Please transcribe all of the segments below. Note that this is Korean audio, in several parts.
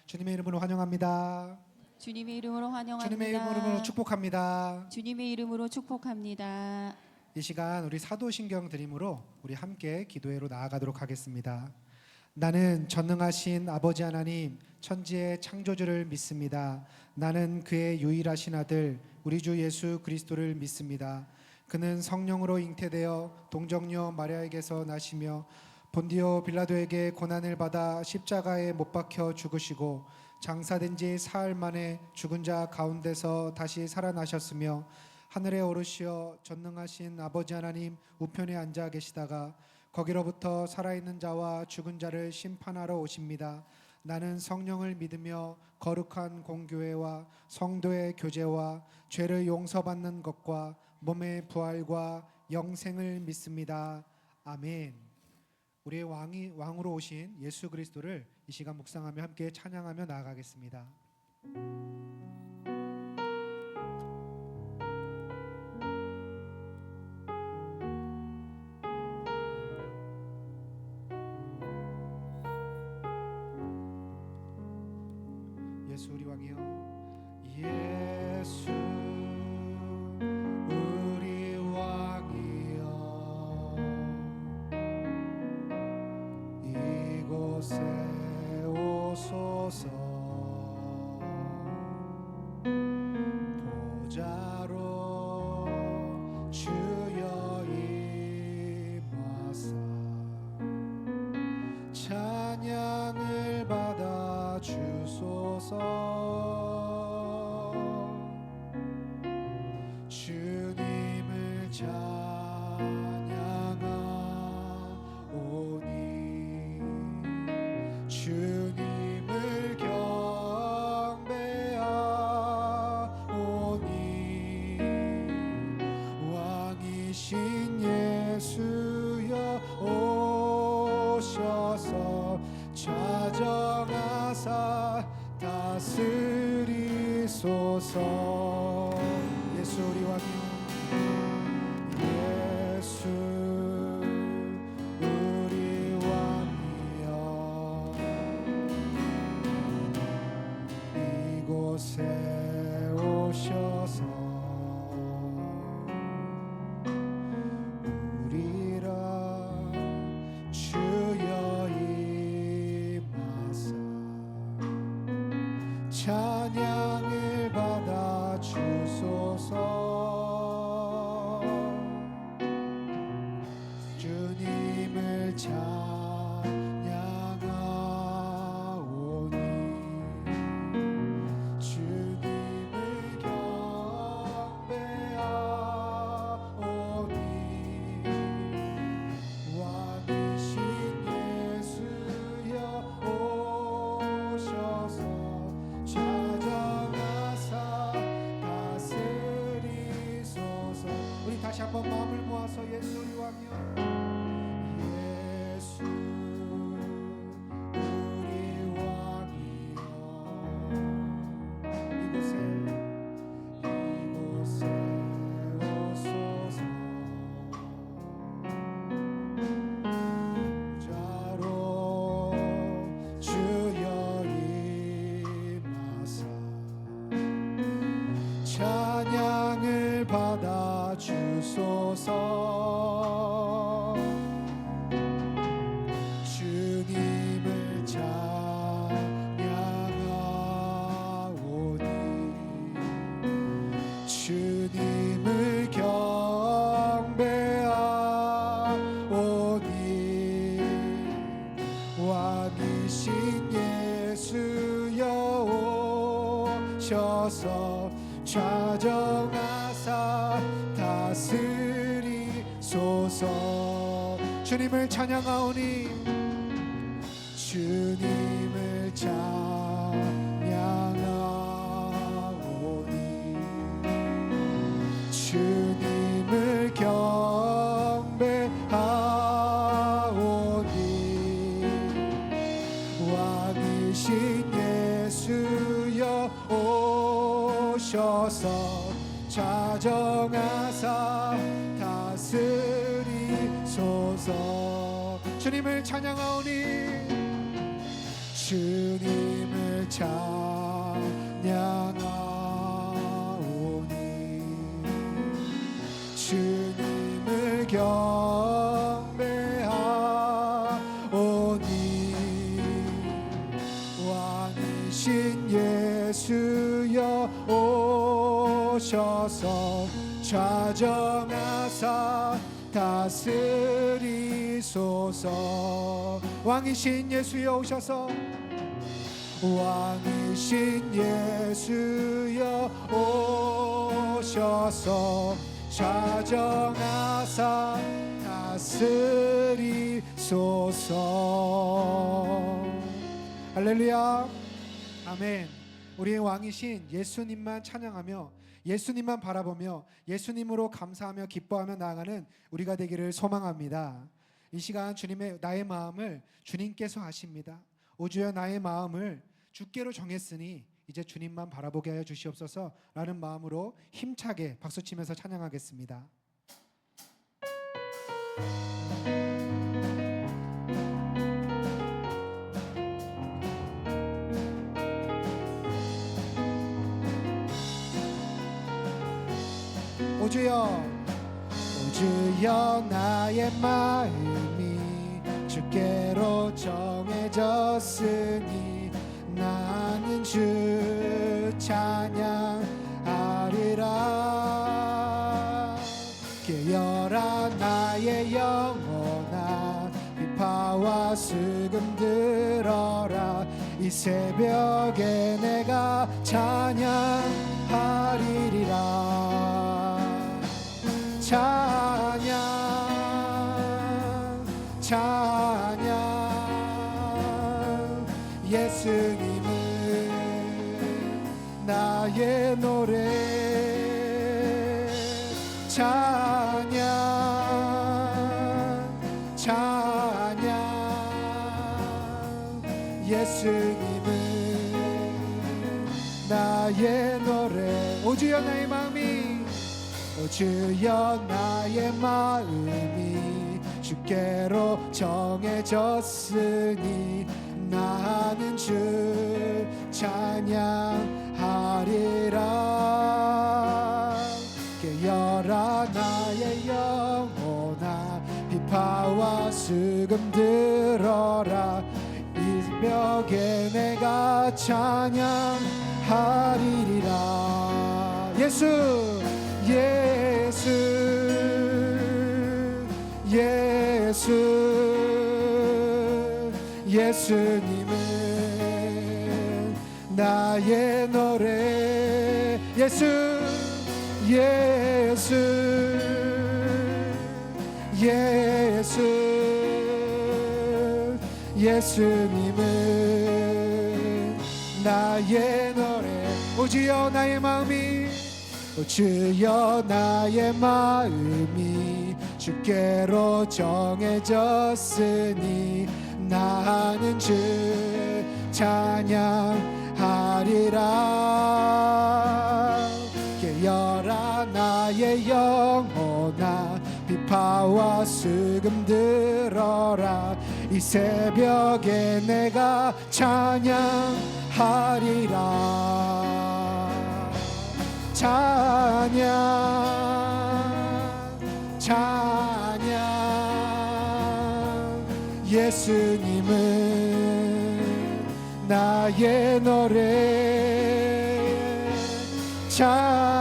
주님의 이름으로 환영합니다. 주님의 이름으로 환영합니다. 주님의 이름으로 축복합니다. 주님의 이름으로 축복합니다. 이 시간 우리 사도신경 드림으로 우리 함께 기도회로 나아가도록 하겠습니다. 나는 전능하신 아버지 하나님 천지의 창조주를 믿습니다. 나는 그의 유일하신 아들 우리 주 예수 그리스도를 믿습니다. 그는 성령으로 잉태되어 동정녀 마리아에게서 나시며 본디오 빌라도에게 고난을 받아 십자가에 못 박혀 죽으시고 장사된 지 사흘 만에 죽은 자 가운데서 다시 살아나셨으며 하늘에 오르시어 전능하신 아버지 하나님 우편에 앉아 계시다가 거기로부터 살아있는 자와 죽은 자를 심판하러 오십니다. 나는 성령을 믿으며 거룩한 공교회와 성도의 교제와 죄를 용서받는 것과 몸의 부활과 영생을 믿습니다. 아멘. 우리의 왕으로 오신 예수 그리스도를 이 시간 묵상하며 함께 찬양하며 나아가겠습니다. 예수 우리 왕이여, 예수 우리 왕이여, 이곳에 오소서. 보좌로 주여 임하사 찬양을 받아 주소서. 주님을 찬양하오니 주님을 경배하오니 왕이신 예수여 오셔서 좌정하사 다스리소서. 예수 우리 왕이여, 예수 우리 왕이여, 이곳에 오셔서 우리라 주여 임하사 찬양을 받아 주소서. 주님을 찬양하오니 주님을 경배하오니 왕이신 예수여 오셔서 좌정하사 다스리소서. 우리 다시 한번 마음을 모아서 예수 우리 왕이여, 예수 우리 왕이여, 이곳에 오소서. 자로 주여 임하사 찬양을 받아 주소서. 주님을 찬양하오니 주님을 경배하오니 왕이신 예수여 오셔서 좌정하사 다스리소서. 주님을 찬양하오니 주님을 찬양하오니 주님을 경배하오니 왕이신 예수여 오셔서 좌정하사 다스리소서. 주님을 찬양하오니 주님을 찬양하오니 주님을 경배하오니 왕이신 예수여 오셔서 좌정하사 다스리소서. 왕이신 예수여 오셔서 왕이신 예수여 오셔서 좌정하사 다스리소서. 할렐루야. 아멘. 우리의 왕이신 예수님만 찬양하며 예수님만 바라보며 예수님으로 감사하며 기뻐하며 나아가는 우리가 되기를 소망합니다. 이 시간 나의 마음을 주님께서 아십니다. 오주여 나의 마음을 주께로 정했으니 이제 주님만 바라보게 하여 주시옵소서 라는 마음으로 힘차게 박수치면서 찬양하겠습니다. 오주여 오주여 나의 마음이 주께로 정해졌으니 나는 주 찬양하리라. 깨어라 나의 영혼아 비파와 수금 들어라. 이 새벽에 내가 찬양하리라. 찬양 예수님은 나의 노래. 찬양 예수님은 나의 노래. 오주여 나의 마음이 오주여 나의 마음이 주께로 정해졌으니 나는 주 찬양하리라. 깨어라 나의 영혼아 비파와 수금 들어라. 이 새벽에 내가 찬양하리라. 예수님은 나의 노래. 예수님은 나의 노래. 오주여 나의 마음이 오주여 나의 마음이 주께로 정해졌으니 나는 주 찬양하리라. 깨어라 나의 영혼아 비파와 수금 들어라. 이 새벽에 내가 찬양하리라. 찬양 예수님은 나의 노래. 찬양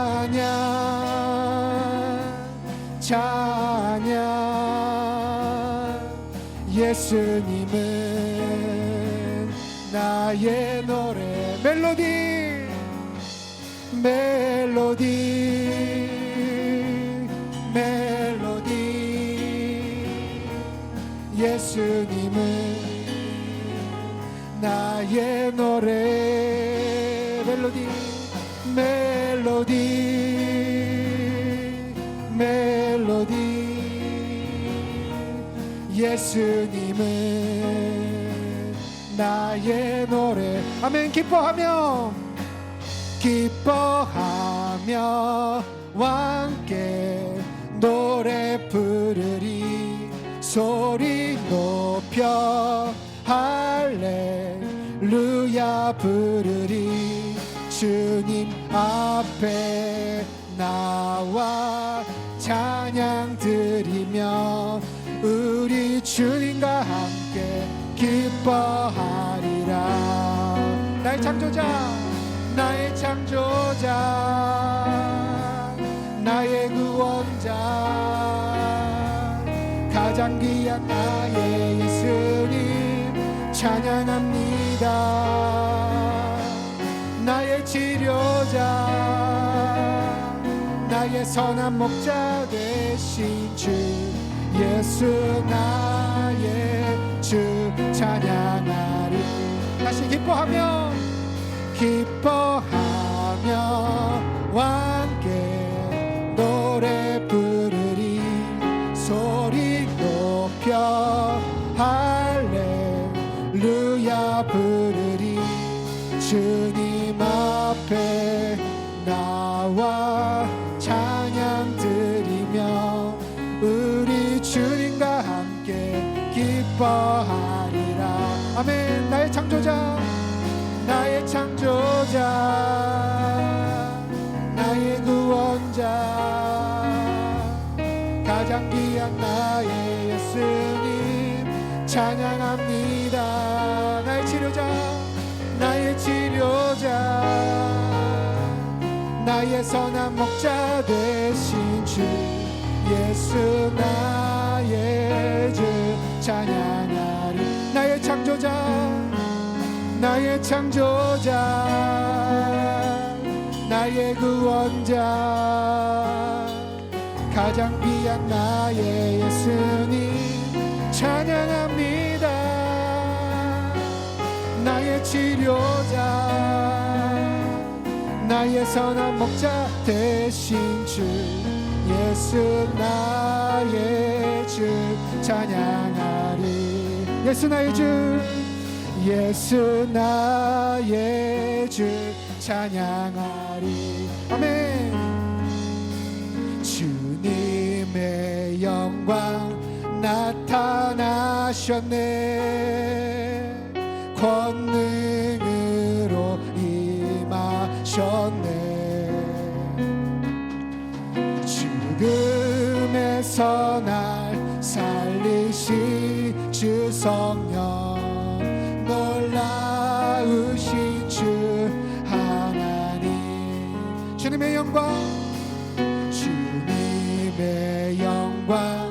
예수님은 나의 노래. 멜로디 예수님은 나의 노래. 멜로디 예수님은 나의 노래. 아멘. 기뻐하며 왕께 노래 부르리. 소리 높여 할렐루야 할렐루야 부르리. 주님 앞에 나와 찬양 드리며 우리 주님과 함께 기뻐하리라. 나의 창조자, 나의 창조자, 나의 구원자, 가장 귀한 나의 예수님 찬양합니다. 나의 치료자, 나의 선한 목자 되신 주 예수 나의 주 찬양하리. 다시 기뻐하며 함께 노래 부르리. 소리 높여 할렐루야 부르리. 주님 앞에 나와 찬양 드리며 우리 주님과 함께 기뻐하리라. 아멘. 나의 창조자, 나의 창조자, 나의 구원자, 가장 귀한 나의 예수님 찬양합니다. 나의 치료자, 나의 치료자, 나의 선한 목자 되신 주 예수 나의 주 찬양하리. 나의 창조자, 나의 창조자, 나의 구원자, 가장 귀한 나의 예수님 찬양합니다. 나의 치료자, 나의 선한 목자 되신 주 예수 나의 주 찬양하리. 예수 나의 주, 예수 나의 주 찬양하리. 아멘. 주님의 영광 나타나셨네. 권능으로 임하셨네. 죽음에서 날 살리신 주 성령, 놀라우신 주 하나님. 주님의 영광, 주님의 영광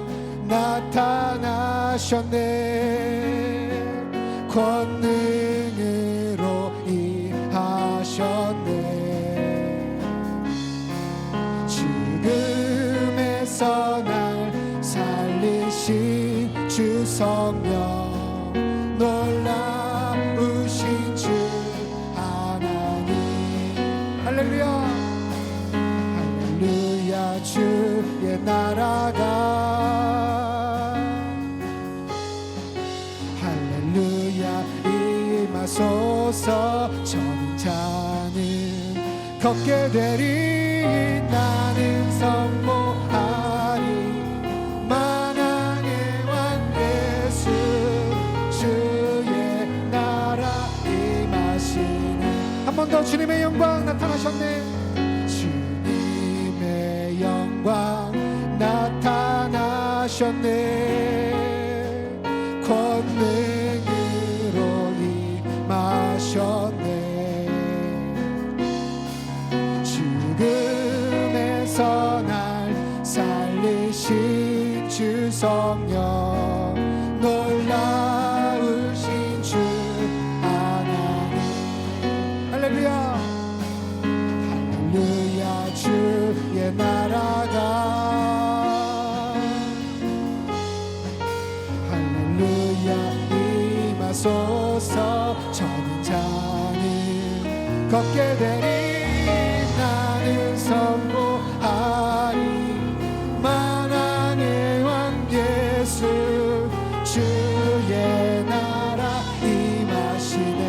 나타나셨네. 권능으로 임하셨네. 죽음에서 날 살리신 주 성령, 놀라우신 주 하나님. 할렐루야, 할렐루야. 주의 나라가 할렐루야 임하소서. 저는 자는 걷게 되리. 나는 선포하리. 만왕의 왕 예수 주의 나라 임하시네. 한 번 더. 주님의 영광 나타나셨네. 주님의 영광 나타나셨네. 권능으로 임하셨네. 죽음에서 날 살리신 주 성령, 놀라우신 주 하나님. 할렐루야, 할렐루야. 주의 나라가 할렐루야 임하소서. 저는 자는 걷게 되리. 나는 선포하리. 만왕의 왕 예수 주의 나라 임하시네.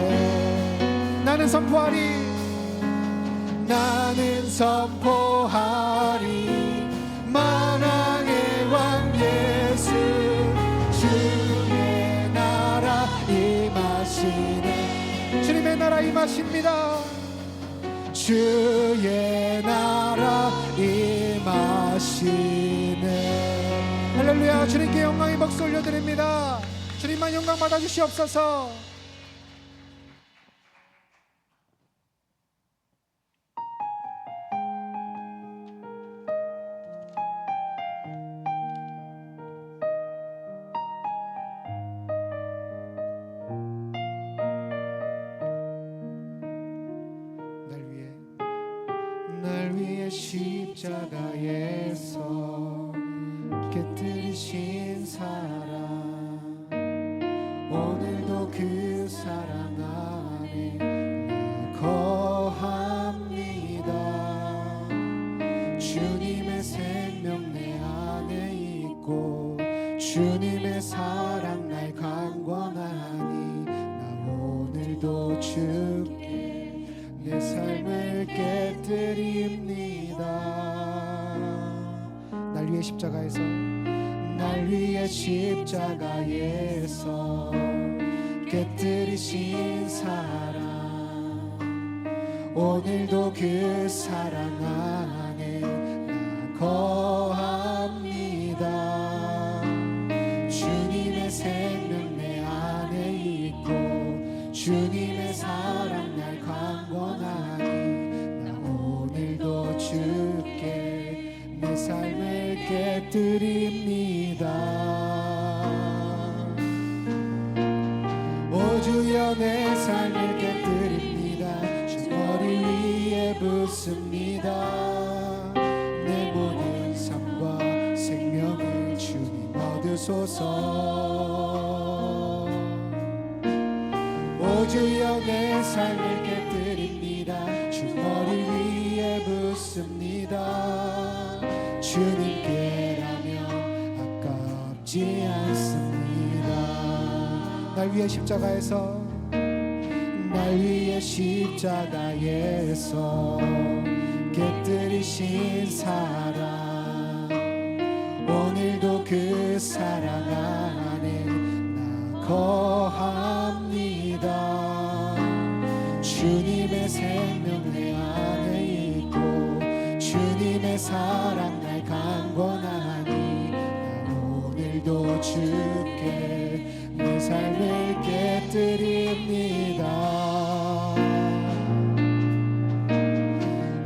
나는 선포하리. 나는 선포하리. 만왕의 왕 예수 주의 나라 임하시네. 주님의 나라 나라 임하십니다. 주의 나라 임하시네. 할렐루야. 주님께 영광의 박수 올려드립니다. 주님만 영광 받아주시옵소서. 날 위해 십자가에서 깨뜨리신 사랑, 오늘도 그 사랑 안에 나 거합니다. 주님의 생명 내 안에 있고 주님의 사랑 날 강권하니 나 오늘도 주께 내 삶을 깨뜨립니다. 날 위해 십자가에서 깨뜨리신 사랑, 오늘도 그 사랑 안에 나 거합니다. 주님의 생명 내 안에 있고 주님의 사랑 날 강권하니 나 오늘도 주께 내 삶을 깨뜨립니다. 오 주여 내 삶을 깨뜨립니다. 주 머리 위에 붓습니다. 내 모든 삶과 생명을 주님 얻으소서. 오 주여 내 삶을 깨뜨립니다. 주 머리 위에 붓습니다. 주님께라면 아깝지 않습니다. 날 위해 십자가에서 깨뜨리신 사랑, 오늘도 그 사랑 안에 나 거합니다. 주님의 생명 내 안에 있고 주님의 사랑 날 강권하니 나 오늘도 주께 내 삶을 깨뜨립니다.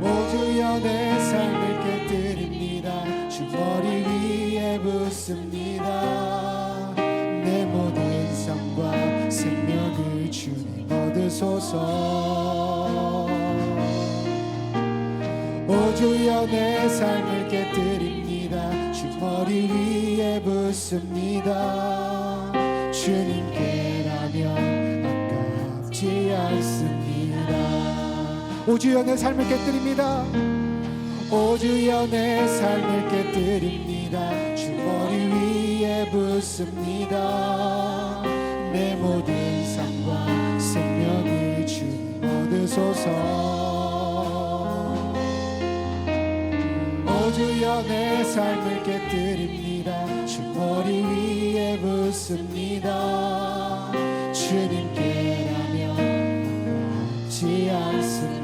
오 주여 내 삶을 깨뜨립니다. 주 머리 위에 붓습니다. 내 모든 삶과 생명을 주님 얻으소서. 오 주여 내 삶을 깨뜨립니다. 주 머리 위에 붓습니다. 주님께라면 아깝지 않습니다. 오 주여 내 삶을 깨뜨립니다. 오 주여 내 삶을 깨뜨립니다. 주 머리 위에 붓습니다. 내 모든 삶과 생명을 주님 얻으소서. 오 주여 내 삶을 깨뜨립니다. 주 머리 위에 붓습니다. 주님께라면 아깝지 않습니다.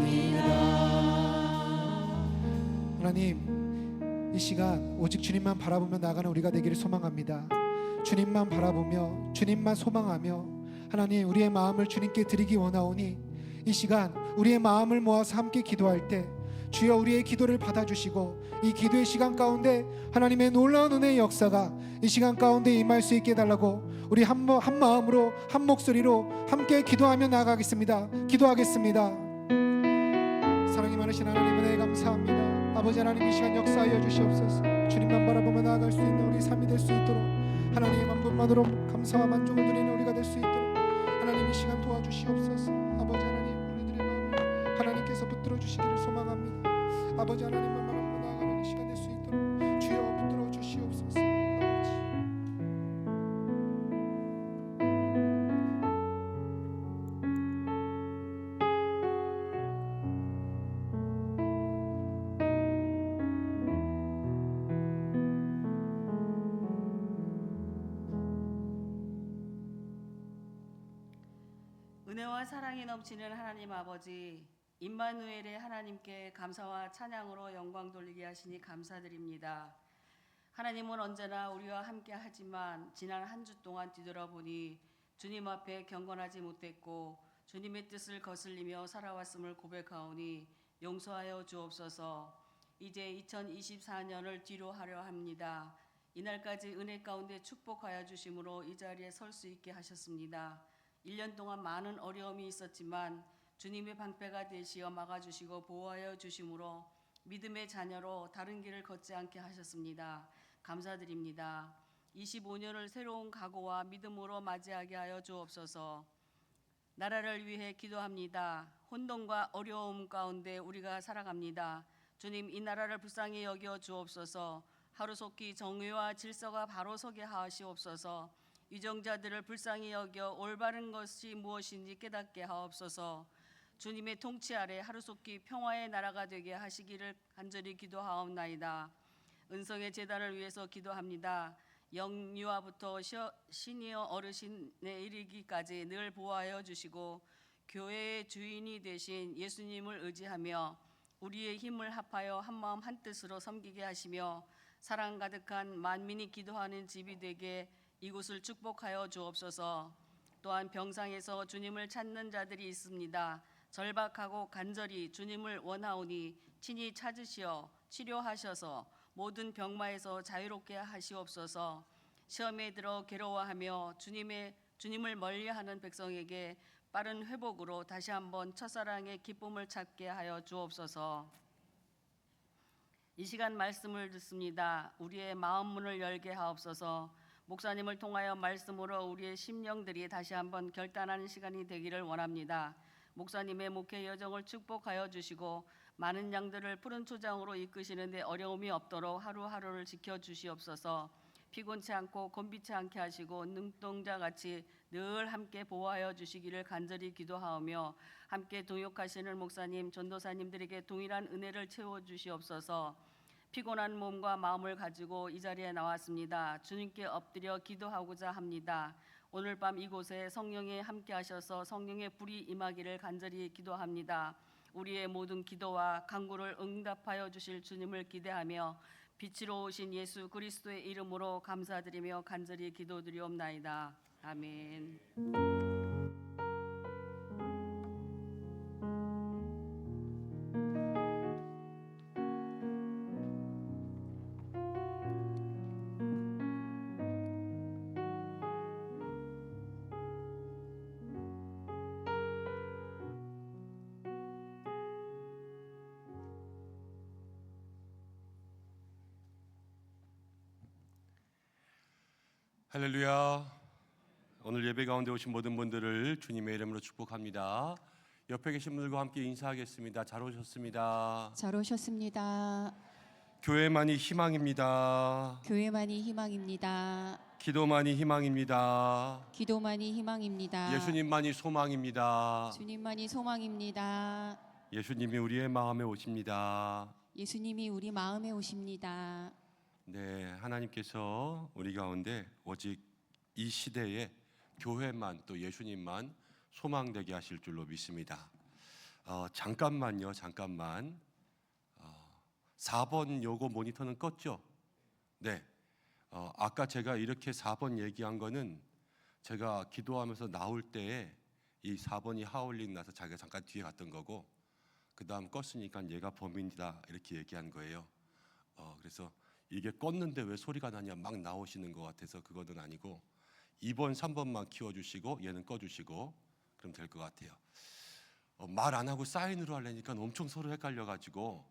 하나님, 이 시간 오직 주님만 바라보며 나가는 우리가 되기를 소망합니다. 주님만 바라보며 주님만 소망하며 하나님 우리의 마음을 주님께 드리기 원하오니 이 시간 우리의 마음을 모아서 함께 기도할 때 주여 우리의 기도를 받아주시고 이 기도의 시간 가운데 하나님의 놀라운 은혜의 역사가 이 시간 가운데 임할 수 있게 해달라고 우리 한 마음으로 한 목소리로 함께 기도하며 나아가겠습니다. 기도하겠습니다. 사랑이 많으신 하나님 은혜 감사합니다. 아버지 하나님 이 시간 역사하여 주시옵소서. 주님만 바라보며 나아갈 수 있는 우리 삶이 될 수 있도록 하나님 한 분만으로 감사와 만족을 드리는 우리가 될 수 있도록 하나님 이 시간 도와주시옵소서. 아버지 하나님 우리들의 마음을 하나님께서 붙들어 주시기를 소망합니다. 아버지 하나님만 바라보며 나아가는 이 시간 될 수 있도록 주여 붙들어 주시옵소서. 아버지 은혜와 사랑이 넘치는 하나님 아버지, 임마누엘의 하나님께 감사와 찬양으로 영광 돌리게 하시니 감사드립니다. 하나님은 언제나 우리와 함께 하지만 지난 한 주 동안 뒤돌아보니 주님 앞에 경건하지 못했고 주님의 뜻을 거슬리며 살아왔음을 고백하오니 용서하여 주옵소서. 이제 2024년을 뒤로 하려 합니다. 이날까지 은혜 가운데 축복하여 주심으로 이 자리에 설 수 있게 하셨습니다. 1년 동안 많은 어려움이 있었지만 주님의 방패가 되시어 막아주시고 보호하여 주심으로 믿음의 자녀로 다른 길을 걷지 않게 하셨습니다. 감사드립니다. 25년을 새로운 각오와 믿음으로 맞이하게 하여 주옵소서. 나라를 위해 기도합니다. 혼돈과 어려움 가운데 우리가 살아갑니다. 주님, 이 나라를 불쌍히 여겨 주옵소서. 하루속히 정의와 질서가 바로 서게 하시옵소서. 위정자들을 불쌍히 여겨 올바른 것이 무엇인지 깨닫게 하옵소서. 주님의 통치 아래 하루속히 평화의 나라가 되게 하시기를 간절히 기도하옵나이다. 은성의 제단을 위해서 기도합니다. 영유아부터 시니어 어르신에 이르기까지 늘 보호하여 주시고 교회의 주인이 되신 예수님을 의지하며 우리의 힘을 합하여 한마음 한뜻으로 섬기게 하시며 사랑 가득한 만민이 기도하는 집이 되게 이곳을 축복하여 주옵소서. 또한 병상에서 주님을 찾는 자들이 있습니다. 절박하고 간절히 주님을 원하오니 친히 찾으시어 치료하셔서 모든 병마에서 자유롭게 하시옵소서. 시험에 들어 괴로워하며 주님을 멀리하는 백성에게 빠른 회복으로 다시 한번 첫사랑의 기쁨을 찾게 하여 주옵소서. 이 시간 말씀을 듣습니다. 우리의 마음 문을 열게 하옵소서. 목사님을 통하여 말씀으로 우리의 심령들이 다시 한번 결단하는 시간이 되기를 원합니다. 목사님의 목회 여정을 축복하여 주시고 많은 양들을 푸른 초장으로 이끄시는데 어려움이 없도록 하루하루를 지켜주시옵소서. 피곤치 않고 곤비치 않게 하시고 눈동자같이 늘 함께 보호하여 주시기를 간절히 기도하오며 함께 동역하시는 목사님, 전도사님들에게 동일한 은혜를 채워주시옵소서. 피곤한 몸과 마음을 가지고 이 자리에 나왔습니다. 주님께 엎드려 기도하고자 합니다. 오늘 밤 이곳에 성령이 함께 하셔서 성령의 불이 임하기를 간절히 기도합니다. 우리의 모든 기도와 간구를 응답하여 주실 주님을 기대하며 빛으로 오신 예수 그리스도의 이름으로 감사드리며 간절히 기도드리옵나이다. 아멘. 할렐루야. 오늘 예배 가운데 오신 모든 분들을 주님의 이름으로 축복합니다. 옆에 계신 분들과 함께 인사하겠습니다. 잘 오셨습니다. 잘 오셨습니다. 교회만이 희망입니다. 교회만이 희망입니다. 기도만이 희망입니다. 기도만이 희망입니다. 예수님만이 소망입니다. 주님만이 소망입니다. 예수님이 우리의 마음에 오십니다. 예수님이 우리 마음에 오십니다. 네, 하나님께서 우리 가운데 오직 이 시대에 교회만 또 예수님만 소망되게 하실 줄로 믿습니다. 잠깐만요, 잠깐만. 4번 요거 모니터는 껐죠? 네. 아까 제가 이렇게 4번 얘기한 거는 제가 기도하면서 나올 때에 이 4번이 하울링 나서 자기가 잠깐 뒤에 갔던 거고, 그 다음 껐으니까 얘가 범인이다 이렇게 얘기한 거예요. 그래서 이게 껐는데 왜 소리가 나냐 막 나오시는 것 같아서 그거는 아니고 2번, 3번만 키워주시고 얘는 꺼주시고 그럼 될 것 같아요. 말 안 하고 사인으로 하려니까 엄청 서로 헷갈려가지고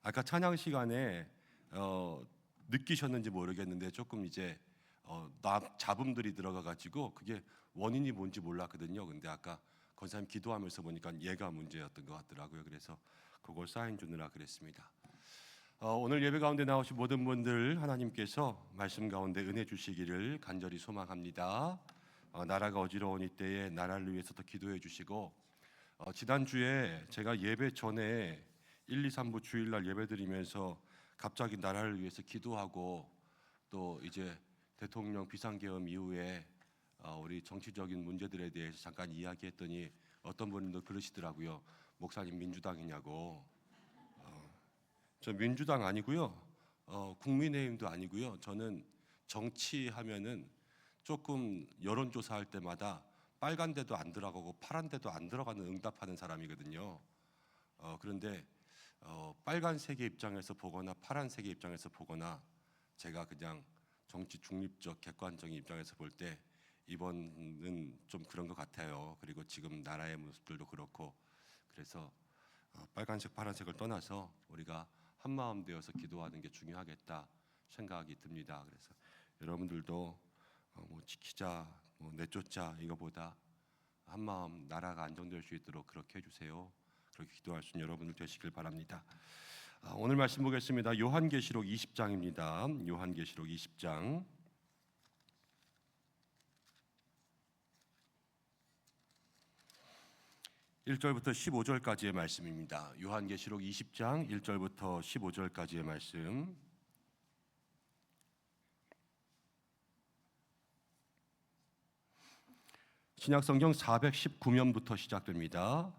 아까 찬양 시간에 느끼셨는지 모르겠는데 조금 이제 잡음들이 들어가가지고 그게 원인이 뭔지 몰랐거든요. 근데 아까 권사님 기도하면서 보니까 얘가 문제였던 것 같더라고요. 그래서 그걸 사인 주느라 그랬습니다. 오늘 예배 가운데 나오신 모든 분들 하나님께서 말씀 가운데 은혜 주시기를 간절히 소망합니다. 나라가 어지러운 이때에 나라를 위해서 더 기도해 주시고 지난주에 제가 예배 전에 1, 2, 3부 주일날 예배 드리면서 갑자기 나라를 위해서 기도하고 또 이제 대통령 비상계엄 이후에 우리 정치적인 문제들에 대해서 잠깐 이야기했더니 어떤 분도 그러시더라고요. 목사님 민주당이냐고. 저 민주당 아니고요. 국민의힘도 아니고요. 저는 정치하면은 조금 여론조사할 때마다 빨간 데도 안 들어가고 파란 데도 안 들어가는 응답하는 사람이거든요. 그런데 빨간색의 입장에서 보거나 파란색의 입장에서 보거나 제가 그냥 정치 중립적 객관적인 입장에서 볼 때 이번은 좀 그런 것 같아요. 그리고 지금 나라의 모습들도 그렇고 그래서 빨간색 파란색을 떠나서 우리가 한 마음 되어서 기도하는 게 중요하겠다 생각이 듭니다. 그래서 여러분들도 뭐 지키자, 뭐 내쫓자 이거보다 한 마음 나라가 안정될 수 있도록 그렇게 해주세요. 그렇게 기도할 수 있는 여러분들 되시길 바랍니다. 오늘 말씀 보겠습니다. 요한계시록 20장입니다. 요한계시록 20장 1절부터 15절까지의 말씀입니다. 요한계시록 20장 1절부터 15절까지의 말씀. 신약성경 419면부터 시작됩니다.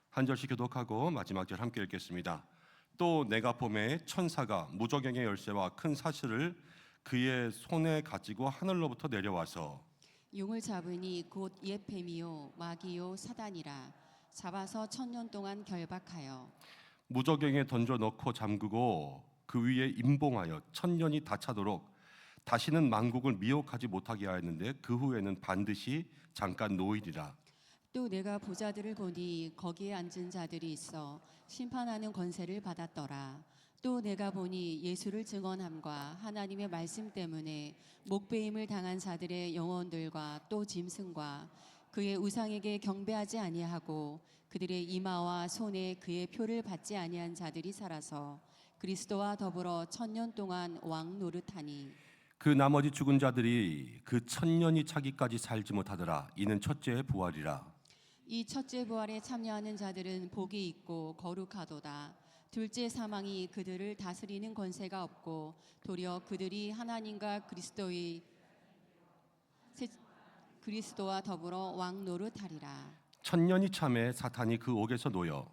한 절씩 교독하고 마지막 절 함께 읽겠습니다. 또 내가 보매 천사가 무저갱의 열쇠와 큰 사슬을 그의 손에 가지고 하늘로부터 내려와서 용을 잡으니 곧 옛 뱀이요 마귀요 사단이라 잡아서 1000년 동안 결박하여 무저갱에 던져 넣고 잠그고 그 위에 임봉하여 1000년이 다 차도록 다시는 만국을 미혹하지 못하게 하였는데 그 후에는 반드시 잠깐 노이리라. 또 내가 보자들을 보니 거기에 앉은 자들이 있어 심판하는 권세를 받았더라. 또 내가 보니 예수를 증언함과 하나님의 말씀 때문에 목배임을 당한 자들의 영혼들과 또 짐승과 그의 우상에게 경배하지 아니하고 그들의 이마와 손에 그의 표를 받지 아니한 자들이 살아서 그리스도와 더불어 1000년 동안 왕 노릇하니 그 나머지 죽은 자들이 그 1000년이 차기까지 살지 못하더라. 이는 첫째의 부활이라. 이 첫째 부활에 참여하는 자들은 복이 있고 거룩하도다. 둘째 사망이 그들을 다스리는 권세가 없고 도리어 그들이 하나님과 그리스도와 더불어 왕 노릇하리라. 1000년이 참에 사탄이 그 옥에서 놓여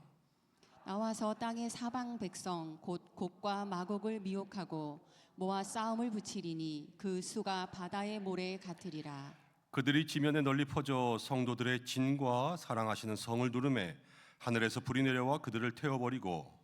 나와서 땅의 사방 백성 곧 곡과 마곡을 미혹하고 모아 싸움을 붙이리니 그 수가 바다의 모래 같으리라. 그들이 지면에 널리 퍼져 성도들의 진과 사랑하시는 성을 누르매 하늘에서 불이 내려와 그들을 태워버리고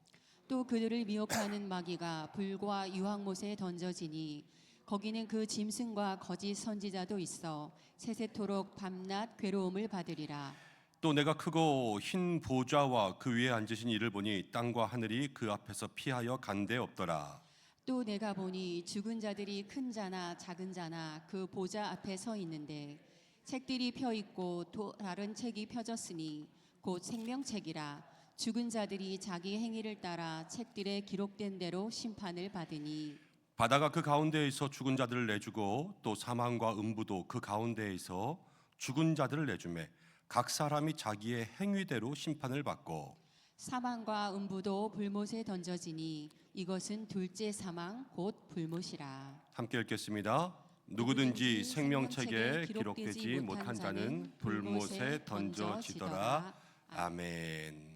또 그들을 미혹하는 마귀가 불과 유황못에 던져지니 거기는 그 짐승과 거짓 선지자도 있어 세세토록 밤낮 괴로움을 받으리라. 또 내가 크고 흰 보좌와 그 위에 앉으신 이를 보니 땅과 하늘이 그 앞에서 피하여 간데 없더라. 또 내가 보니 죽은 자들이 큰 자나 작은 자나 그 보좌 앞에 서 있는데 책들이 펴 있고 또 다른 책이 펴졌으니 곧 생명책이라. 죽은 자들이 자기 행위를 따라 책들에 기록된 대로 심판을 받으니 바다가 그 가운데에서 죽은 자들을 내주고 또 사망과 음부도 그 가운데에서 죽은 자들을 내주매 각 사람이 자기의 행위대로 심판을 받고 사망과 음부도 불못에 던져지니 이것은 둘째 사망 곧 불못이라. 함께 읽겠습니다. 누구든지 생명책에 기록되지 못한 자는 불못에 던져지더라. 아멘.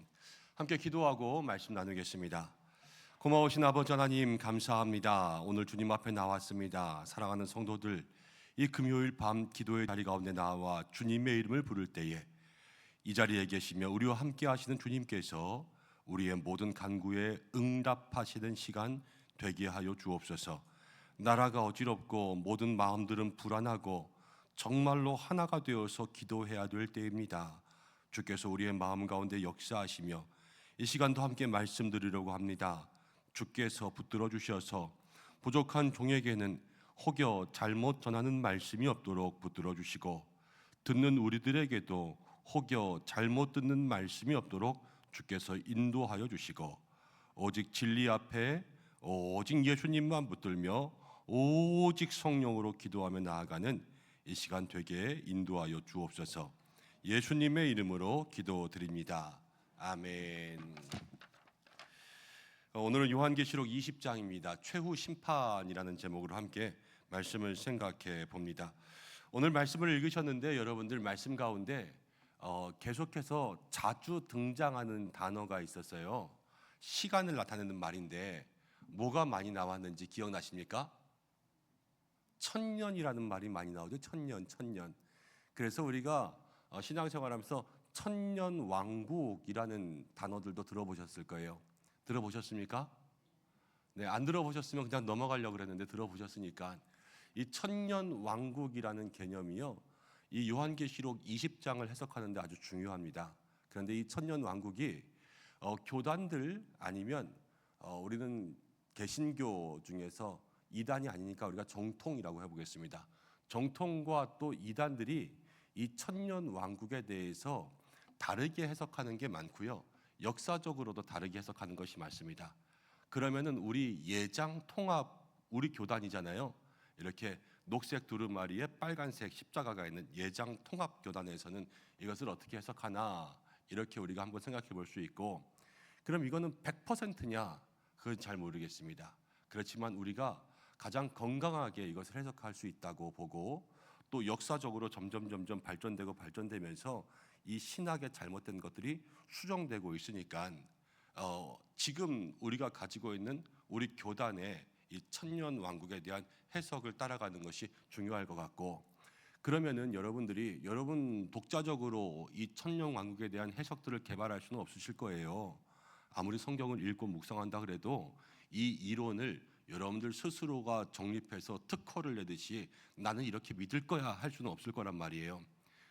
함께 기도하고 말씀 나누겠습니다. 고마우신 아버지 하나님 감사합니다. 오늘 주님 앞에 나왔습니다. 사랑하는 성도들, 이 금요일 밤 기도의 자리 가운데 나와 주님의 이름을 부를 때에 이 자리에 계시며 우리와 함께 하시는 주님께서 우리의 모든 간구에 응답하시는 시간 되게 하여 주옵소서. 나라가 어지럽고 모든 마음들은 불안하고 정말로 하나가 되어서 기도해야 될 때입니다. 주께서 우리의 마음 가운데 역사하시며 이 시간도 함께 말씀드리려고 합니다. 주께서 붙들어 주셔서 부족한 종에게는 혹여 잘못 전하는 말씀이 없도록 붙들어 주시고 듣는 우리들에게도 혹여 잘못 듣는 말씀이 없도록 주께서 인도하여 주시고 오직 진리 앞에 오직 예수님만 붙들며 오직 성령으로 기도하며 나아가는 이 시간 되게 인도하여 주옵소서. 예수님의 이름으로 기도드립니다. 아멘. 오늘은 요한계시록 20장입니다. 최후 심판이라는 제목으로 함께 말씀을 생각해 봅니다. 오늘 말씀을 읽으셨는데 여러분들 말씀 가운데 계속해서 자주 등장하는 단어가 있었어요. 시간을 나타내는 말인데 뭐가 많이 나왔는지 기억나십니까? 천년이라는 말이 많이 나오죠. 천년, 천년. 그래서 우리가 신앙생활하면서 천년왕국이라는 단어들도 들어보셨을 거예요. 들어보셨습니까? 네, 안 들어보셨으면 그냥 넘어가려고 그랬는데 들어보셨으니까 이 천년왕국이라는 개념이요, 이 요한계시록 20장을 해석하는데 아주 중요합니다. 그런데 이 천년왕국이 교단들 아니면 우리는 개신교 중에서 이단이 아니니까 우리가 정통이라고 해보겠습니다. 정통과 또 이단들이 이 천년왕국에 대해서 다르게 해석하는 게 많고요. 역사적으로도 다르게 해석하는 것이 많습니다. 그러면은 우리 예장 통합, 우리 교단이잖아요. 이렇게 녹색 두루마리에 빨간색 십자가가 있는 예장 통합 교단에서는 이것을 어떻게 해석하나 이렇게 우리가 한번 생각해 볼 수 있고, 그럼 이거는 100%냐? 그건 잘 모르겠습니다. 그렇지만 우리가 가장 건강하게 이것을 해석할 수 있다고 보고, 또 역사적으로 점점 발전되면서 이 신학의 잘못된 것들이 수정되고 있으니까 지금 우리가 가지고 있는 우리 교단의 이 천년 왕국에 대한 해석을 따라가는 것이 중요할 것 같고, 그러면은 여러분 독자적으로 이 천년 왕국에 대한 해석들을 개발할 수는 없으실 거예요. 아무리 성경을 읽고 묵상한다 그래도 이 이론을 여러분들 스스로가 정립해서 특허를 내듯이 나는 이렇게 믿을 거야 할 수는 없을 거란 말이에요.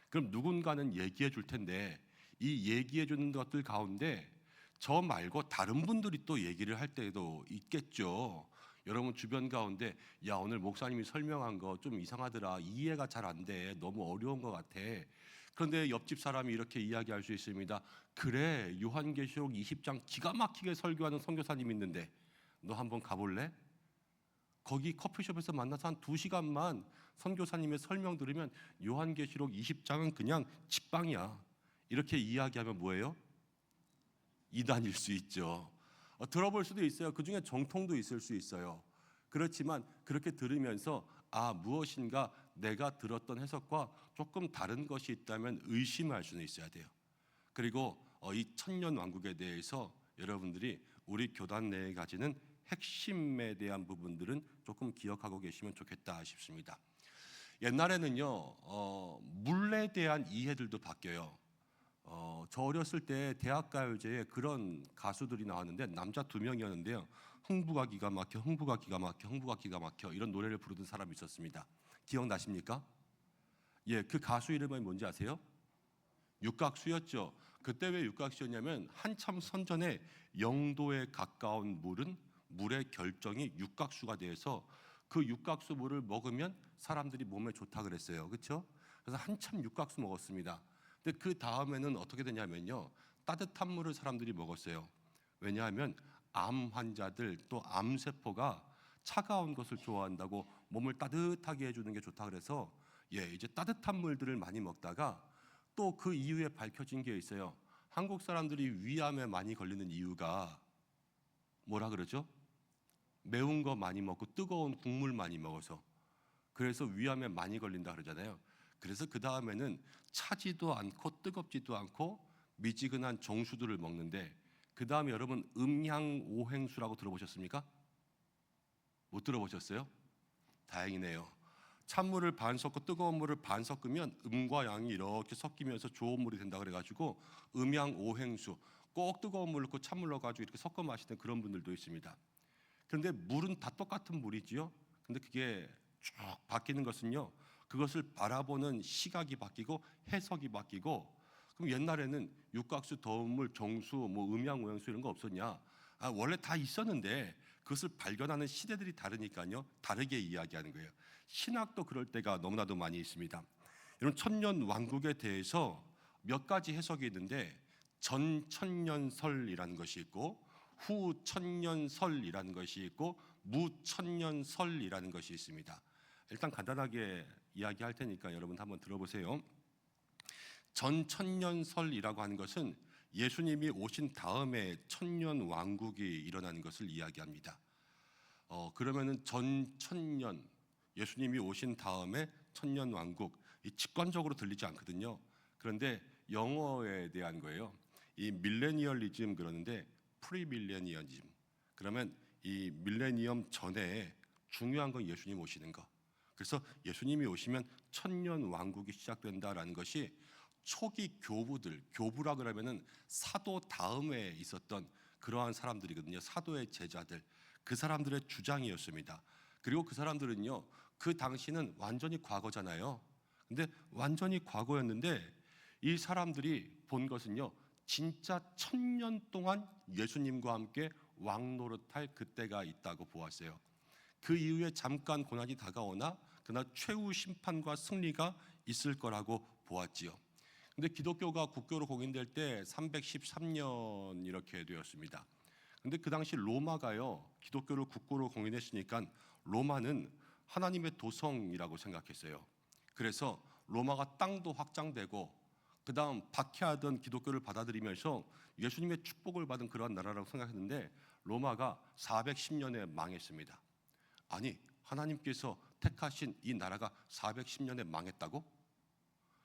그럼 누군가는 얘기해 줄 텐데 이 얘기해 주는 것들 가운데 저 말고 다른 분들이 또 얘기를 할 때도 있겠죠. 여러분 주변 가운데 야, 오늘 목사님이 설명한 거 좀 이상하더라, 이해가 잘 안 돼, 너무 어려운 것 같아. 그런데 옆집 사람이 이렇게 이야기할 수 있습니다. 그래, 요한계시록 20장 기가 막히게 설교하는 선교사님 있는데 너 한번 가볼래? 거기 커피숍에서 만나서 한 2시간만 선교사님의 설명 들으면 요한계시록 20장은 그냥 직방이야, 이렇게 이야기하면 뭐예요? 이단일 수 있죠. 들어볼 수도 있어요. 그 중에 정통도 있을 수 있어요. 그렇지만 그렇게 들으면서 무엇인가 내가 들었던 해석과 조금 다른 것이 있다면 의심할 수는 있어야 돼요. 그리고 이 천년 왕국에 대해서 여러분들이 우리 교단 내에 가지는 핵심에 대한 부분들은 조금 기억하고 계시면 좋겠다 싶습니다. 옛날에는요, 물에 대한 이해들도 바뀌어요. 저 어렸을 때 대학가요제에 그런 가수들이 나왔는데 남자 2명이었는데요. 흥부가 기가 막혀, 흥부가 기가 막혀, 흥부가 기가 막혀, 이런 노래를 부르던 사람이 있었습니다. 기억나십니까? 예, 그 가수 이름이 뭔지 아세요? 육각수였죠. 그때 왜 육각수였냐면 한참 선전에 영도에 가까운 물의 결정이 육각수가 돼서 그 육각수 물을 먹으면 사람들이 몸에 좋다 그랬어요. 그렇죠? 그래서 한참 육각수 먹었습니다. 근데 그 다음에는 어떻게 되냐면요, 따뜻한 물을 사람들이 먹었어요. 왜냐하면 암 환자들, 또 암세포가 차가운 것을 좋아한다고 몸을 따뜻하게 해주는 게 좋다 그래서 이제 따뜻한 물들을 많이 먹다가 또 그 이후에 밝혀진 게 있어요. 한국 사람들이 위암에 많이 걸리는 이유가 뭐라 그러죠? 매운 거 많이 먹고 뜨거운 국물 많이 먹어서, 그래서 위암에 많이 걸린다 그러잖아요. 그래서 그 다음에는 차지도 않고 뜨겁지도 않고 미지근한 정수들을 먹는데, 그 다음에 여러분 음양오행수라고 들어보셨습니까? 못 들어보셨어요? 다행이네요. 찬물을 반 섞고 뜨거운 물을 반 섞으면 음과 양이 이렇게 섞이면서 좋은 물이 된다 그래가지고 음양오행수, 꼭 뜨거운 물 넣고 찬물 넣어가지고 이렇게 섞어 마시는 그런 분들도 있습니다. 그런데 물은 다 똑같은 물이지요. 근데 그게 쭉 바뀌는 것은요, 그것을 바라보는 시각이 바뀌고 해석이 바뀌고. 그럼 옛날에는 육각수, 더운 물, 정수, 음양오행수 이런 거 없었냐? 원래 다 있었는데 그것을 발견하는 시대들이 다르니까요, 다르게 이야기하는 거예요. 신학도 그럴 때가 너무나도 많이 있습니다. 이런 천년 왕국에 대해서 몇 가지 해석이 있는데, 전천년설이라는 것이 있고 후천년설이라는 것이 있고 무천년설이라는 것이 있습니다. 일단 간단하게 이야기할 테니까 여러분 한번 들어보세요. 전천년설이라고 하는 것은 예수님이 오신 다음에 천년 왕국이 일어나는 것을 이야기합니다. 그러면은 전천년, 예수님이 오신 다음에 천년 왕국, 이 직관적으로 들리지 않거든요. 그런데 영어에 대한 거예요. 이 밀레니얼리즘 그러는데 프리밀레니얼리즘. 그러면 이 밀레니엄 전에 중요한 건 예수님 오시는 거. 그래서 예수님이 오시면 천년 왕국이 시작된다라는 것이 초기 교부라 그러면은 사도 다음에 있었던 그러한 사람들이거든요. 사도의 제자들, 그 사람들의 주장이었습니다. 그리고 그 사람들은요, 그 당시는 완전히 과거잖아요. 근데 완전히 과거였는데 이 사람들이 본 것은요, 진짜 1000년 동안 예수님과 함께 왕 노릇할 그때가 있다고 보았어요. 그 이후에 잠깐 고난이 다가오나 그러나 최후 심판과 승리가 있을 거라고 보았지요. 근데 기독교가 국교로 공인될 때 313년 이렇게 되었습니다. 근데 그 당시 로마가요, 기독교를 국교로 공인했으니까 로마는 하나님의 도성이라고 생각했어요. 그래서 로마가 땅도 확장되고 그 다음 박해하던 기독교를 받아들이면서 예수님의 축복을 받은 그러한 나라라고 생각했는데 로마가 410년에 망했습니다. 아니, 하나님께서 택하신 이 나라가 410년에 망했다고?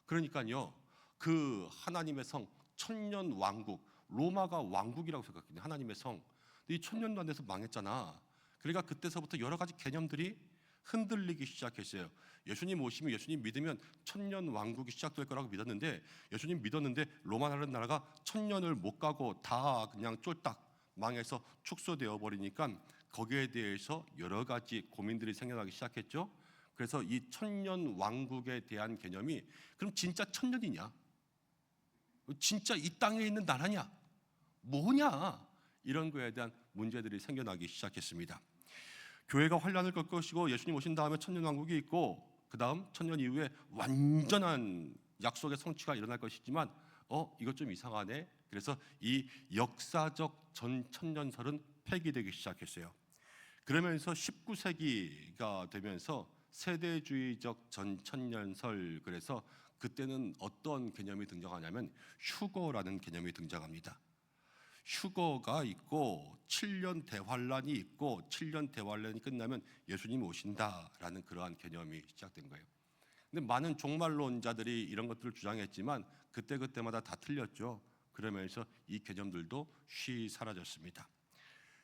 그러니까요, 그 하나님의 성, 천년 왕국, 로마가 왕국이라고 생각했는데 하나님의 성, 이 천년도 안 돼서 망했잖아. 그러니까 그때서부터 여러 가지 개념들이 흔들리기 시작했어요. 예수님 오시면, 예수님 믿으면 천년 왕국이 시작될 거라고 믿었는데, 예수님 믿었는데 로마라는 나라가 천년을 못 가고 다 그냥 쫄딱 망해서 축소되어 버리니까 거기에 대해서 여러 가지 고민들이 생겨나기 시작했죠. 그래서 이 천년 왕국에 대한 개념이, 그럼 진짜 천년이냐? 진짜 이 땅에 있는 나라냐? 뭐냐? 이런 거에 대한 문제들이 생겨나기 시작했습니다. 교회가 환란을 겪을 것이고 예수님 오신 다음에 천년 왕국이 있고 그 다음 천년 이후에 완전한 약속의 성취가 일어날 것이지만 이것 좀 이상하네. 그래서 이 역사적 전 천년설은 폐기되기 시작했어요. 그러면서 19세기가 되면서 세대주의적 전 천년설, 그래서 그때는 어떤 개념이 등장하냐면 휴거라는 개념이 등장합니다. 휴거가 있고 7년 대환란이 있고 7년 대환란이 끝나면 예수님이 오신다라는 그러한 개념이 시작된 거예요. 근데 많은 종말론자들이 이런 것들을 주장했지만 그때마다 다 틀렸죠. 그러면서 이 개념들도 쉬 사라졌습니다.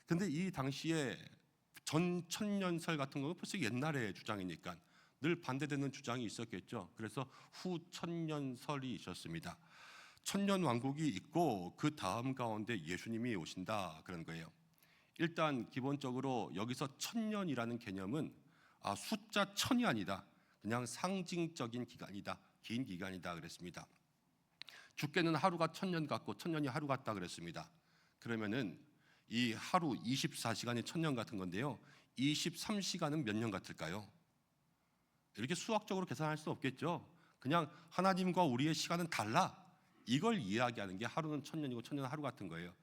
근데 이 당시에 전 천년설 같은 건 벌써 옛날의 주장이니까 늘 반대되는 주장이 있었겠죠. 그래서 후 천년설이 있었습니다. 천년 왕국이 있고 그 다음 가운데 예수님이 오신다 그런 거예요. 일단 기본적으로 여기서 천년이라는 개념은 숫자 천이 아니다, 그냥 상징적인 기간이다, 긴 기간이다 그랬습니다. 주께는 하루가 천년 같고 천년이 하루 같다 그랬습니다. 그러면은 이 하루 24시간이 천년 같은 건데요, 23시간은 몇 년 같을까요? 이렇게 수학적으로 계산할 수 없겠죠. 그냥 하나님과 우리의 시간은 달라, 이걸 이야기하는 게 하루는 천년이고 천년은 하루 같은 거예요.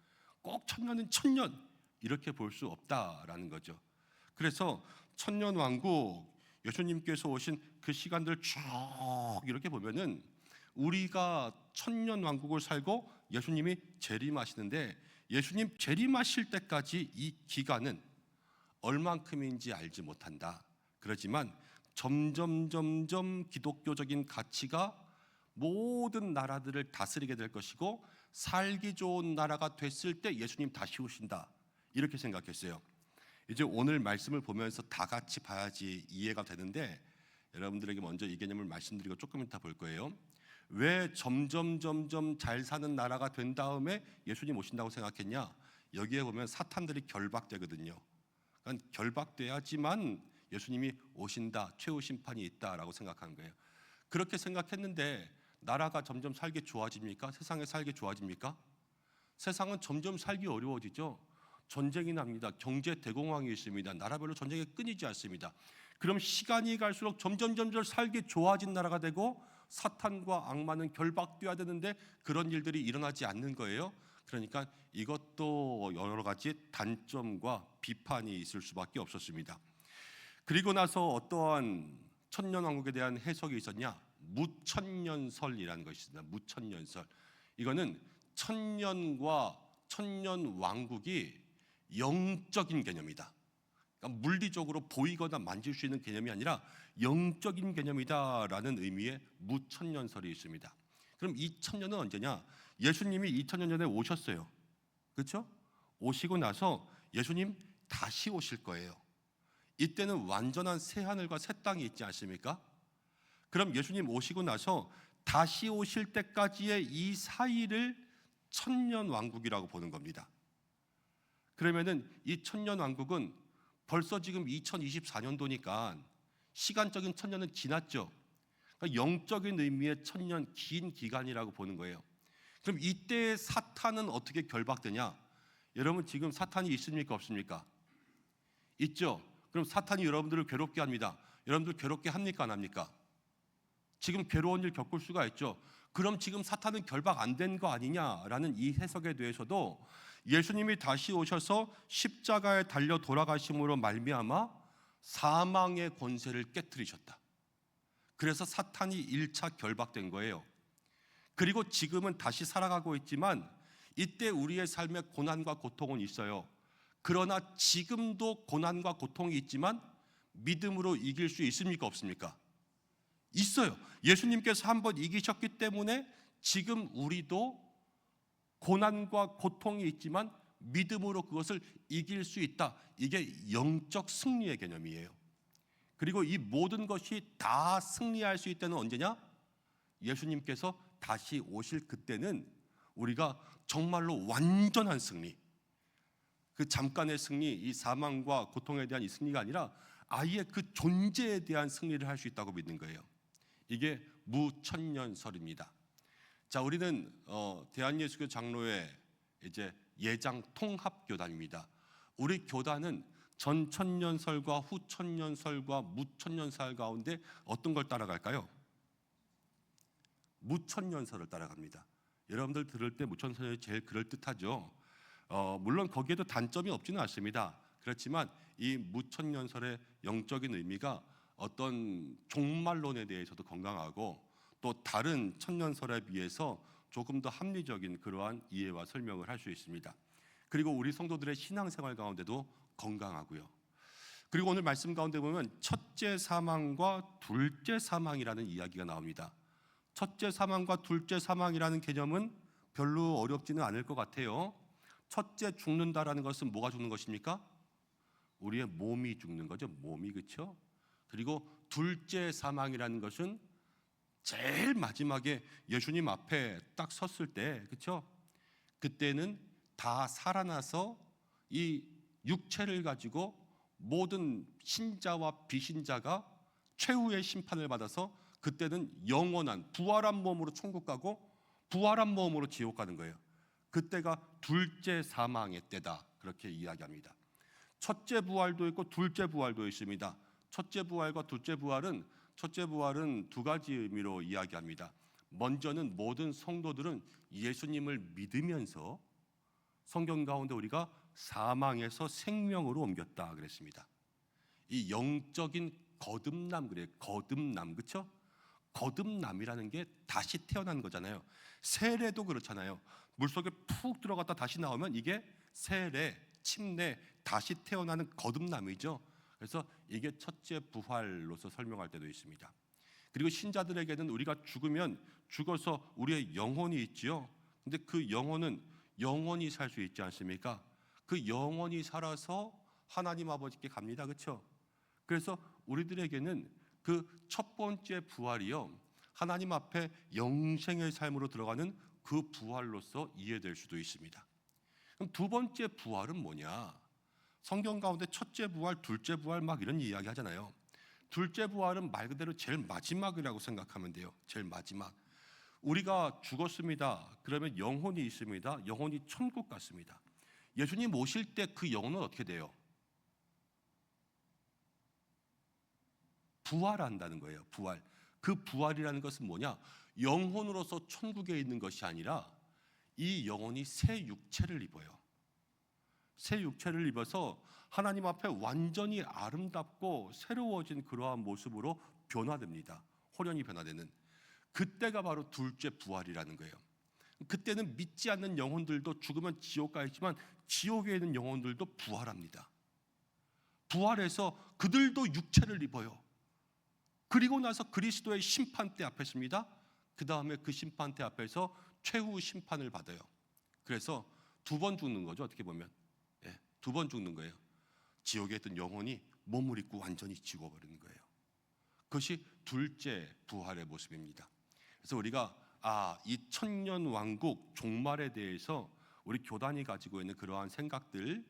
꼭 천년은 천년 이렇게 볼 수 없다라는 거죠. 그래서 천년 왕국, 예수님께서 오신 그 시간들 쭉 이렇게 보면은 우리가 천년 왕국을 살고 예수님이 재림하시는데, 예수님 재림하실 때까지 이 기간은 얼만큼인지 알지 못한다. 그렇지만 점점 기독교적인 가치가 모든 나라들을 다스리게 될 것이고 살기 좋은 나라가 됐을 때 예수님 다시 오신다, 이렇게 생각했어요. 이제 오늘 말씀을 보면서 다 같이 봐야지 이해가 되는데, 여러분들에게 먼저 이 개념을 말씀드리고 조금 이따 볼 거예요. 왜 점점 잘 사는 나라가 된 다음에 예수님 오신다고 생각했냐? 여기에 보면 사탄들이 결박되거든요. 그러니까 결박돼야지만 예수님이 오신다, 최후 심판이 있다라고 생각하는 거예요. 그렇게 생각했는데 나라가 점점 살기 좋아집니까? 세상에 살기 좋아집니까? 세상은 점점 살기 어려워지죠. 전쟁이 납니다. 경제 대공황이 있습니다. 나라별로 전쟁이 끊이지 않습니다. 그럼 시간이 갈수록 점점 살기 좋아진 나라가 되고 사탄과 악마는 결박돼야 되는데 그런 일들이 일어나지 않는 거예요. 그러니까 이것도 여러 가지 단점과 비판이 있을 수밖에 없었습니다. 그리고 나서 어떠한 천년왕국에 대한 해석이 있었냐? 무천년설이라는 것이 있습니다. 무천년설. 이거는 천년과 천년왕국이 영적인 개념이다. 그러니까 물리적으로 보이거나 만질 수 있는 개념이 아니라 영적인 개념이다라는 의미의 무천년설이 있습니다. 그럼 2000년은 언제냐? 예수님이 2000년 전에 오셨어요. 그렇죠? 오시고 나서 예수님 다시 오실 거예요. 이때는 완전한 새 하늘과 새 땅이 있지 않습니까? 그럼 예수님 오시고 나서 다시 오실 때까지의 이 사이를 천년 왕국이라고 보는 겁니다. 그러면은 이 천년 왕국은 벌써 지금 2024년도니까 시간적인 천년은 지났죠. 그러니까 영적인 의미의 천년, 긴 기간이라고 보는 거예요. 그럼 이때의 사탄은 어떻게 결박되냐? 여러분 지금 사탄이 있습니까 없습니까? 있죠. 그럼 사탄이 여러분들을 괴롭게 합니다. 여러분들 괴롭게 합니까 안 합니까? 지금 괴로운 일 겪을 수가 있죠. 그럼 지금 사탄은 결박 안 된 거 아니냐라는 이 해석에 대해서도 예수님이 다시 오셔서 십자가에 달려 돌아가심으로 말미암아 사망의 권세를 깨뜨리셨다. 그래서 사탄이 1차 결박된 거예요. 그리고 지금은 다시 살아가고 있지만 이때 우리의 삶에 고난과 고통은 있어요. 그러나 지금도 고난과 고통이 있지만 믿음으로 이길 수 있습니까 없습니까? 있어요. 예수님께서 한번 이기셨기 때문에 지금 우리도 고난과 고통이 있지만 믿음으로 그것을 이길 수 있다. 이게 영적 승리의 개념이에요. 그리고 이 모든 것이 다 승리할 수 있다는 언제냐? 예수님께서 다시 오실 그때는 우리가 정말로 완전한 승리, 그 잠깐의 승리, 이 사망과 고통에 대한 이 승리가 아니라 아예 그 존재에 대한 승리를 할 수 있다고 믿는 거예요. 이게 무천년설입니다. 자, 우리는 대한예수교 장로회 이제 예장 통합교단입니다. 우리 교단은 전천년설과 후천년설과 무천년설 가운데 어떤 걸 따라갈까요? 무천년설을 따라갑니다. 여러분들 들을 때 무천년설이 제일 그럴듯하죠. 물론 거기에도 단점이 없지는 않습니다. 그렇지만 이 무천년설의 영적인 의미가 어떤 종말론에 대해서도 건강하고 또 다른 천년설에 비해서 조금 더 합리적인 그러한 이해와 설명을 할 수 있습니다. 그리고 우리 성도들의 신앙생활 가운데도 건강하고요. 그리고 오늘 말씀 가운데 보면 첫째 사망과 둘째 사망이라는 이야기가 나옵니다. 첫째 사망과 둘째 사망이라는 개념은 별로 어렵지는 않을 것 같아요. 첫째 죽는다라는 것은 뭐가 죽는 것입니까? 우리의 몸이 죽는 거죠. 몸이, 그렇죠? 그리고 둘째 사망이라는 것은 제일 마지막에 예수님 앞에 딱 섰을 때, 그렇죠? 그때는 다 살아나서 이 육체를 가지고 모든 신자와 비신자가 최후의 심판을 받아서 그때는 영원한 부활한 몸으로 천국 가고 부활한 몸으로 지옥 가는 거예요. 그때가 둘째 사망의 때다, 그렇게 이야기합니다. 첫째 부활도 있고 둘째 부활도 있습니다. 첫째 부활과 둘째 부활은 두 가지 의미로 이야기합니다. 먼저는 모든 성도들은 예수님을 믿으면서 성경 가운데 우리가 사망에서 생명으로 옮겼다 그랬습니다. 이 영적인 거듭남, 그래요. 거듭남, 그렇죠? 거듭남이라는 게 다시 태어난 거잖아요. 세례도 그렇잖아요. 물속에 푹 들어갔다 다시 나오면 이게 세례, 침례, 다시 태어나는 거듭남이죠. 그래서 이게 첫째 부활로서 설명할 때도 있습니다. 그리고 신자들에게는 우리가 죽으면 죽어서 우리의 영혼이 있지요. 근데 그 영혼은 영원히 살 수 있지 않습니까? 그 영원히 살아서 하나님 아버지께 갑니다. 그렇죠? 그래서 우리들에게는 그 첫 번째 부활이요, 하나님 앞에 영생의 삶으로 들어가는 그 부활로서 이해될 수도 있습니다. 그럼 두 번째 부활은 뭐냐? 성경 가운데 첫째 부활, 둘째 부활 막 이런 이야기 하잖아요. 둘째 부활은 말 그대로 제일 마지막이라고 생각하면 돼요. 제일 마지막. 우리가 죽었습니다. 그러면 영혼이 있습니다. 영혼이 천국 갔습니다. 예수님 오실 때 그 영혼은 어떻게 돼요? 부활한다는 거예요. 부활. 그 부활이라는 것은 뭐냐? 영혼으로서 천국에 있는 것이 아니라 이 영혼이 새 육체를 입어요. 새 육체를 입어서 하나님 앞에 완전히 아름답고 새로워진 그러한 모습으로 변화됩니다. 호련히 변화되는. 그때가 바로 둘째 부활이라는 거예요. 그때는 믿지 않는 영혼들도 죽으면 지옥 가 있지만 지옥에 있는 영혼들도 부활합니다. 부활해서 그들도 육체를 입어요. 그리고 나서 그리스도의 심판대 앞에 섭니다. 그 다음에 그 심판대 앞에서 최후 심판을 받아요. 그래서 2번 죽는 거죠. 어떻게 보면 2번 죽는 거예요. 지옥에 있던 영혼이 몸을 입고 완전히 죽어버리는 거예요. 그것이 둘째 부활의 모습입니다. 그래서 우리가 이 천년 왕국 종말에 대해서 우리 교단이 가지고 있는 그러한 생각들,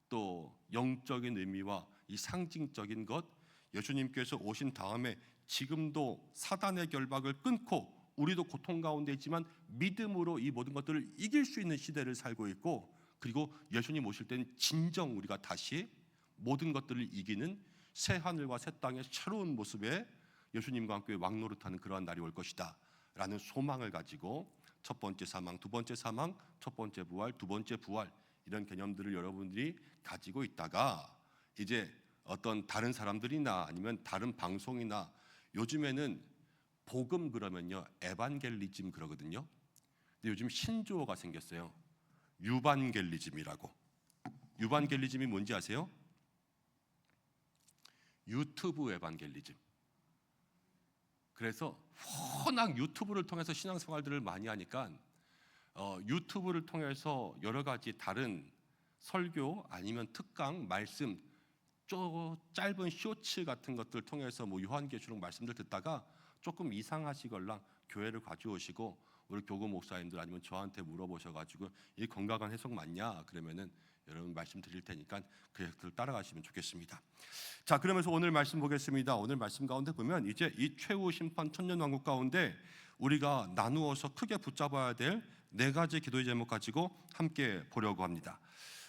또 영적인 의미와 이 상징적인 것, 예수님께서 오신 다음에 지금도 사단의 결박을 끊고 우리도 고통 가운데 있지만 믿음으로 이 모든 것들을 이길 수 있는 시대를 살고 있고, 그리고 예수님 오실 때는 진정 우리가 다시 모든 것들을 이기는 새 하늘과 새 땅의 새로운 모습에 예수님과 함께 왕노릇하는 그러한 날이 올 것이다 라는 소망을 가지고 첫 번째 사망, 두 번째 사망, 첫 번째 부활, 두 번째 부활, 이런 개념들을 여러분들이 가지고 있다가 이제 어떤 다른 사람들이나 아니면 다른 방송이나 요즘에는 복음 그러면요 에반겔리즘 그러거든요. 근데 요즘 신조어가 생겼어요. 유반겔리즘이라고. 유반겔리즘이 뭔지 아세요? 유튜브 에반겔리즘. 그래서 워낙 유튜브를 통해서 신앙생활들을 많이 하니까 유튜브를 통해서 여러 가지 다른 설교 아니면 특강 말씀 짧은 쇼츠 같은 것들 통해서 뭐 요한계시록 말씀들 듣다가 조금 이상하시걸랑 교회를 가져오시고 우리 교구 목사님들 아니면 저한테 물어보셔가지고 이 건강한 해석 맞냐 그러면은 여러분 말씀드릴 테니까 그 해석들 따라가시면 좋겠습니다. 자, 그러면서 오늘 말씀 보겠습니다. 오늘 말씀 가운데 보면 이제 이 최후 심판 천년왕국 가운데 우리가 나누어서 크게 붙잡아야 될 4가지 기도의 제목 가지고 함께 보려고 합니다.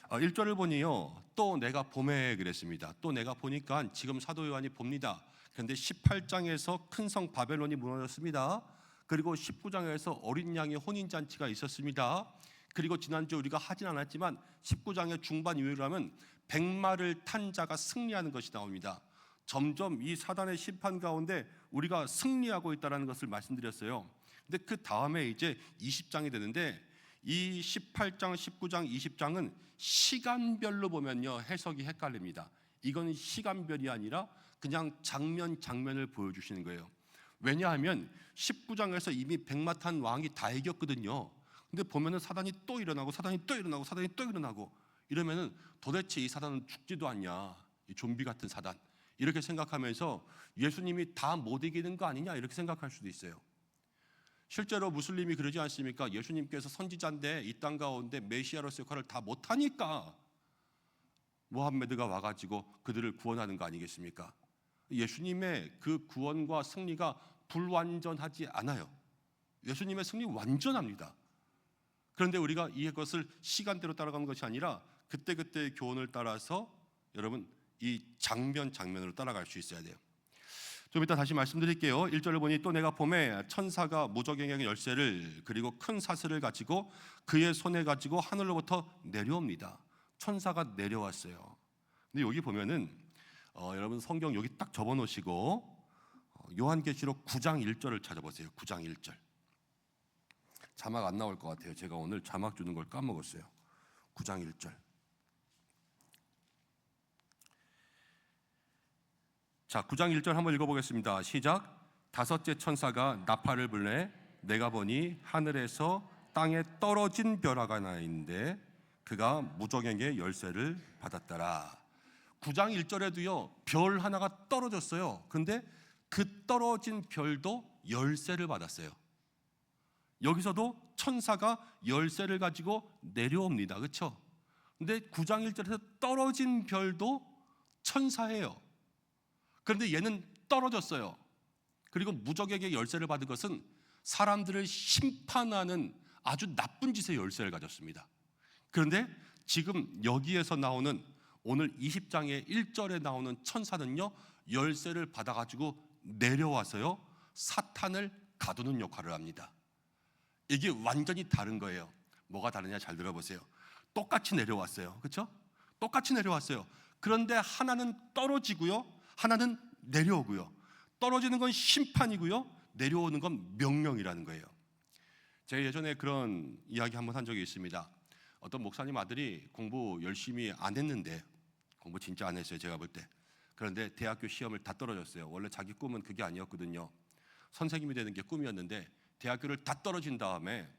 1절을 보니요, 또 내가 봄에 그랬습니다. 또 내가 보니까 지금 사도 요한이 봅니다. 그런데 18장에서 큰 성 바벨론이 무너졌습니다. 그리고 19장에서 어린 양의 혼인잔치가 있었습니다. 그리고 지난주 우리가 하진 않았지만 19장의 중반 이후라면 백마를 탄 자가 승리하는 것이 나옵니다. 점점 이 사단의 심판 가운데 우리가 승리하고 있다는 것을 말씀드렸어요. 근데 그 다음에 이제 20장이 되는데 이 18장, 19장, 20장은 시간별로 보면요 해석이 헷갈립니다. 이건 시간별이 아니라 그냥 장면을 보여주시는 거예요. 왜냐하면 19장에서 이미 백마 탄 왕이 다 이겼거든요. 근데 보면은 사단이 또 일어나고 사단이 또 일어나고 사단이 또 일어나고 이러면은 도대체 이 사단은 죽지도 않냐, 이 좀비 같은 사단, 이렇게 생각하면서 예수님이 다 못 이기는 거 아니냐 이렇게 생각할 수도 있어요. 실제로 무슬림이 그러지 않습니까? 예수님께서 선지자인데 이 땅 가운데 메시아로서 역할을 다 못하니까 모함메드가 와가지고 그들을 구원하는 거 아니겠습니까? 예수님의 그 구원과 승리가 불완전하지 않아요. 예수님의 승리 완전합니다. 그런데 우리가 이것을 시간대로 따라가는 것이 아니라 그때그때의 교훈을 따라서 여러분 이 장면으로 따라갈 수 있어야 돼요. 좀 이따 다시 말씀드릴게요. 1절을 보니 또 내가 봄에 천사가 무저갱의 열쇠를 그리고 큰 사슬을 가지고 그의 손에 가지고 하늘로부터 내려옵니다. 천사가 내려왔어요. 근데 여기 보면은 여러분 성경 여기 딱 접어놓으시고 요한계시록 9장 1절을 찾아보세요. 9장 1절. 자막 안 나올 것 같아요. 제가 오늘 자막 주는 걸 까먹었어요. 9장 1절. 자, 9장 1절 한번 읽어보겠습니다. 시작. 다섯째 천사가 나팔을 불매 내가 보니 하늘에서 땅에 떨어진 별 하나 있는데 그가 무저갱의 열쇠를 받았더라. 9장 1절에도요 별 하나가 떨어졌어요. 근데 그 떨어진 별도 열쇠를 받았어요. 여기서도 천사가 열쇠를 가지고 내려옵니다. 그렇죠? 근데 9장 1절에서 떨어진 별도 천사예요. 그런데 얘는 떨어졌어요. 그리고 무적에게 열쇠를 받은 것은 사람들을 심판하는 아주 나쁜 짓의 열쇠를 가졌습니다. 그런데 지금 여기에서 나오는 오늘 20장의 1절에 나오는 천사는요 열쇠를 받아가지고 내려와서요 사탄을 가두는 역할을 합니다. 이게 완전히 다른 거예요. 뭐가 다르냐 잘 들어보세요. 똑같이 내려왔어요. 그렇죠? 똑같이 내려왔어요. 그런데 하나는 떨어지고요 하나는 내려오고요. 떨어지는 건 심판이고요 내려오는 건 명령이라는 거예요. 제가 예전에 그런 이야기 한번 한 적이 있습니다. 어떤 목사님 아들이 공부 열심히 안 했는데, 공부 진짜 안 했어요 제가 볼 때. 그런데 대학교 시험을 다 떨어졌어요. 원래 자기 꿈은 그게 아니었거든요. 선생님이 되는 게 꿈이었는데 대학교를 다 떨어진 다음에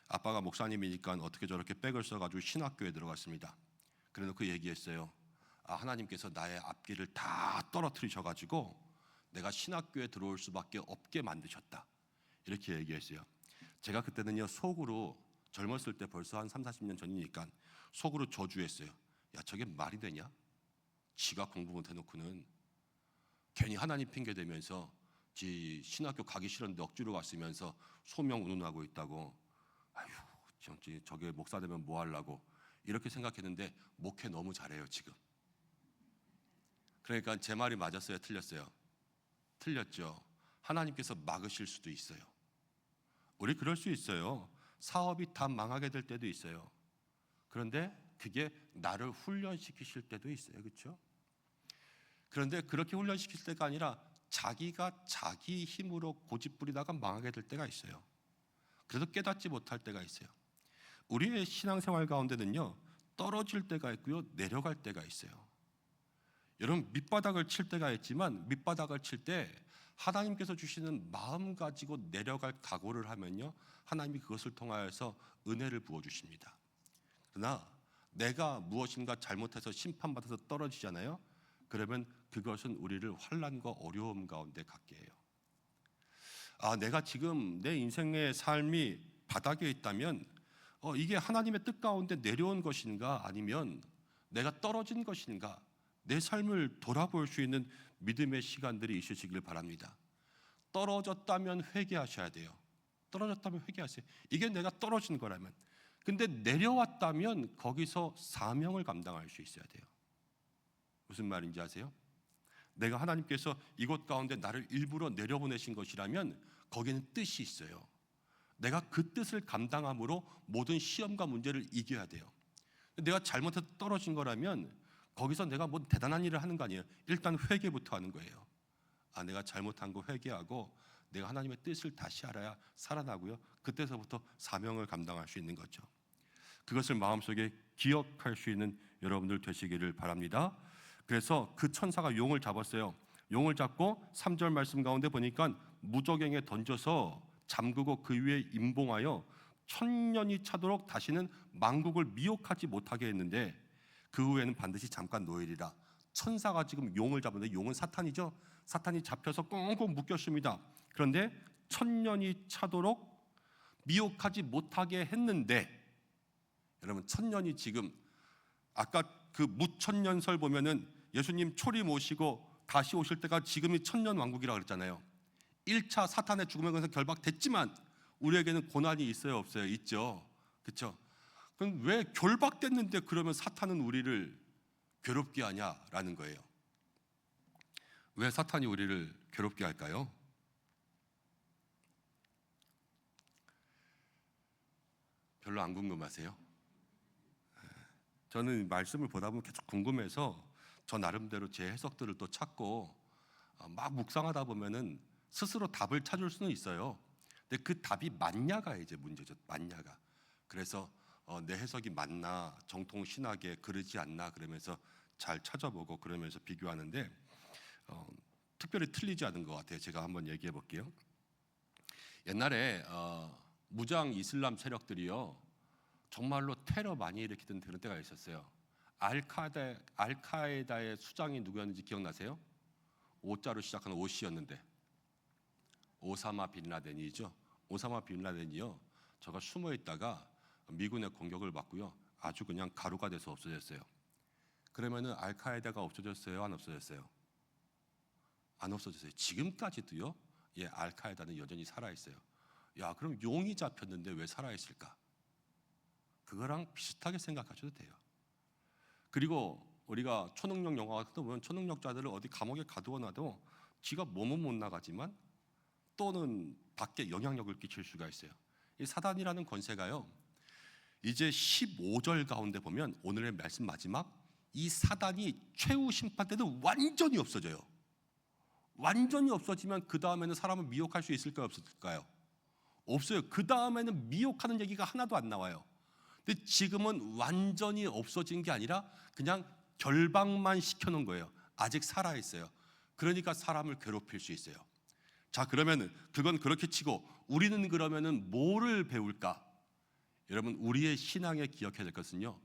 아빠가 목사님이니까 어떻게 저렇게 백을 써가지고 신학교에 들어갔습니다. 그래놓고 얘기했어요. 하나님께서 나의 앞길을 다 떨어뜨리셔가지고 내가 신학교에 들어올 수밖에 없게 만드셨다. 이렇게 얘기했어요. 제가 그때는요, 속으로 젊었을 때 벌써 한 30-40년 전이니까 속으로 저주했어요. 야, 저게 말이 되냐? 지가 공부 못해놓고는 괜히 하나님 핑계 대면서 지 신학교 가기 싫었는데 억지로 갔으면서 소명 운운하고 있다고. 아휴, 저게 목사 되면 뭐 하려고 이렇게 생각했는데 목회 너무 잘해요 지금. 그러니까 제 말이 맞았어요, 틀렸어요? 틀렸죠. 하나님께서 막으실 수도 있어요. 우리 그럴 수 있어요. 사업이 다 망하게 될 때도 있어요. 그런데 그게 나를 훈련시키실 때도 있어요. 그렇죠? 그런데 그렇게 훈련시킬 때가 아니라 자기가 자기 힘으로 고집부리다가 망하게 될 때가 있어요. 그래도 깨닫지 못할 때가 있어요. 우리의 신앙생활 가운데는요, 떨어질 때가 있고요, 내려갈 때가 있어요. 여러분, 밑바닥을 칠 때가 있지만 밑바닥을 칠 때 하나님께서 주시는 마음 가지고 내려갈 각오를 하면요, 하나님이 그것을 통하여서 은혜를 부어주십니다. 그러나 내가 무엇인가 잘못해서 심판받아서 떨어지잖아요. 그러면 그것은 우리를 환난과 어려움 가운데 갖게 해요. 내가 지금 내 인생의 삶이 바닥에 있다면 이게 하나님의 뜻 가운데 내려온 것인가, 아니면 내가 떨어진 것인가, 내 삶을 돌아볼 수 있는 믿음의 시간들이 있으시길 바랍니다. 떨어졌다면 회개하셔야 돼요. 떨어졌다면 회개하세요. 이게 내가 떨어진 거라면. 근데 내려왔다면 거기서 사명을 감당할 수 있어야 돼요. 무슨 말인지 아세요? 내가 하나님께서 이곳 가운데 나를 일부러 내려보내신 것이라면 거기는 뜻이 있어요. 내가 그 뜻을 감당함으로 모든 시험과 문제를 이겨야 돼요. 내가 잘못해서 떨어진 거라면 거기서 내가 뭐 대단한 일을 하는 거 아니에요. 일단 회개부터 하는 거예요. 내가 잘못한 거 회개하고 내가 하나님의 뜻을 다시 알아야 살아나고요, 그때서부터 사명을 감당할 수 있는 거죠. 그것을 마음속에 기억할 수 있는 여러분들 되시기를 바랍니다. 그래서 그 천사가 용을 잡았어요. 용을 잡고 3절 말씀 가운데 보니까 무저갱에 던져서 잠그고 그 위에 임봉하여 1000년이 차도록 다시는 만국을 미혹하지 못하게 했는데 그 후에는 반드시 잠깐 노예리라. 천사가 지금 용을 잡았는데 용은 사탄이죠. 사탄이 잡혀서 꽁꽁 묶였습니다. 그런데 1000년이 차도록 미혹하지 못하게 했는데, 여러분 1000년이 지금 아까 그 무천년설 보면은 예수님 초리 모시고 다시 오실 때가 지금이 천년 왕국이라고 그랬잖아요. 1차 사탄의 죽음에 관해서 결박됐지만 우리에게는 고난이 있어요, 없어요? 있죠. 그렇죠? 그럼 왜 결박됐는데 그러면 사탄은 우리를 괴롭게 하냐라는 거예요. 왜 사탄이 우리를 괴롭게 할까요? 별로 안 궁금하세요? 저는 말씀을 보다 보면 계속 궁금해서 저 나름대로 제 해석들을 또 찾고 막 묵상하다 보면은 스스로 답을 찾을 수는 있어요. 근데 그 답이 맞냐가 이제 문제죠. 맞냐가. 그래서 내 해석이 맞나, 정통 신학에 그러지 않나 그러면서 잘 찾아보고 그러면서 비교하는데 특별히 틀리지 않은 것 같아요. 제가 한번 얘기해 볼게요. 옛날에 무장 이슬람 세력들이요, 정말로 테러 많이 일으키던 그런 때가 있었어요. 알카에다의 수장이 누구였는지 기억나세요? 오자로 시작하는 오씨였는데, 오사마 빈 라덴이죠. 오사마 빈 라덴이요, 저가 숨어 있다가 미군의 공격을 받고요, 아주 그냥 가루가 돼서 없어졌어요. 그러면은 알카에다가 없어졌어요, 안 없어졌어요? 안 없어졌어요. 지금까지도요, 알카에다는 여전히 살아 있어요. 야, 그럼 용이 잡혔는데 왜 살아 있을까? 그거랑 비슷하게 생각하셔도 돼요. 그리고 우리가 초능력 영화 같은 거 보면 초능력자들을 어디 감옥에 가두어놔도 지가 몸은 못 나가지만 또는 밖에 영향력을 끼칠 수가 있어요. 이 사단이라는 권세가요, 이제 15절 가운데 보면 오늘의 말씀 마지막, 이 사단이 최후 심판 때도 완전히 없어져요. 완전히 없어지면 그 다음에는 사람을 미혹할 수 있을까요, 없을까요? 없어요. 그 다음에는 미혹하는 얘기가 하나도 안 나와요. 근데 지금은 완전히 없어진 게 아니라 그냥 결박만 시켜놓은 거예요. 아직 살아있어요. 그러니까 사람을 괴롭힐 수 있어요. 자, 그러면은 그건 그렇게 치고 우리는 그러면은 뭐를 배울까? 여러분, 우리의 신앙에 기억해야 될 것은요,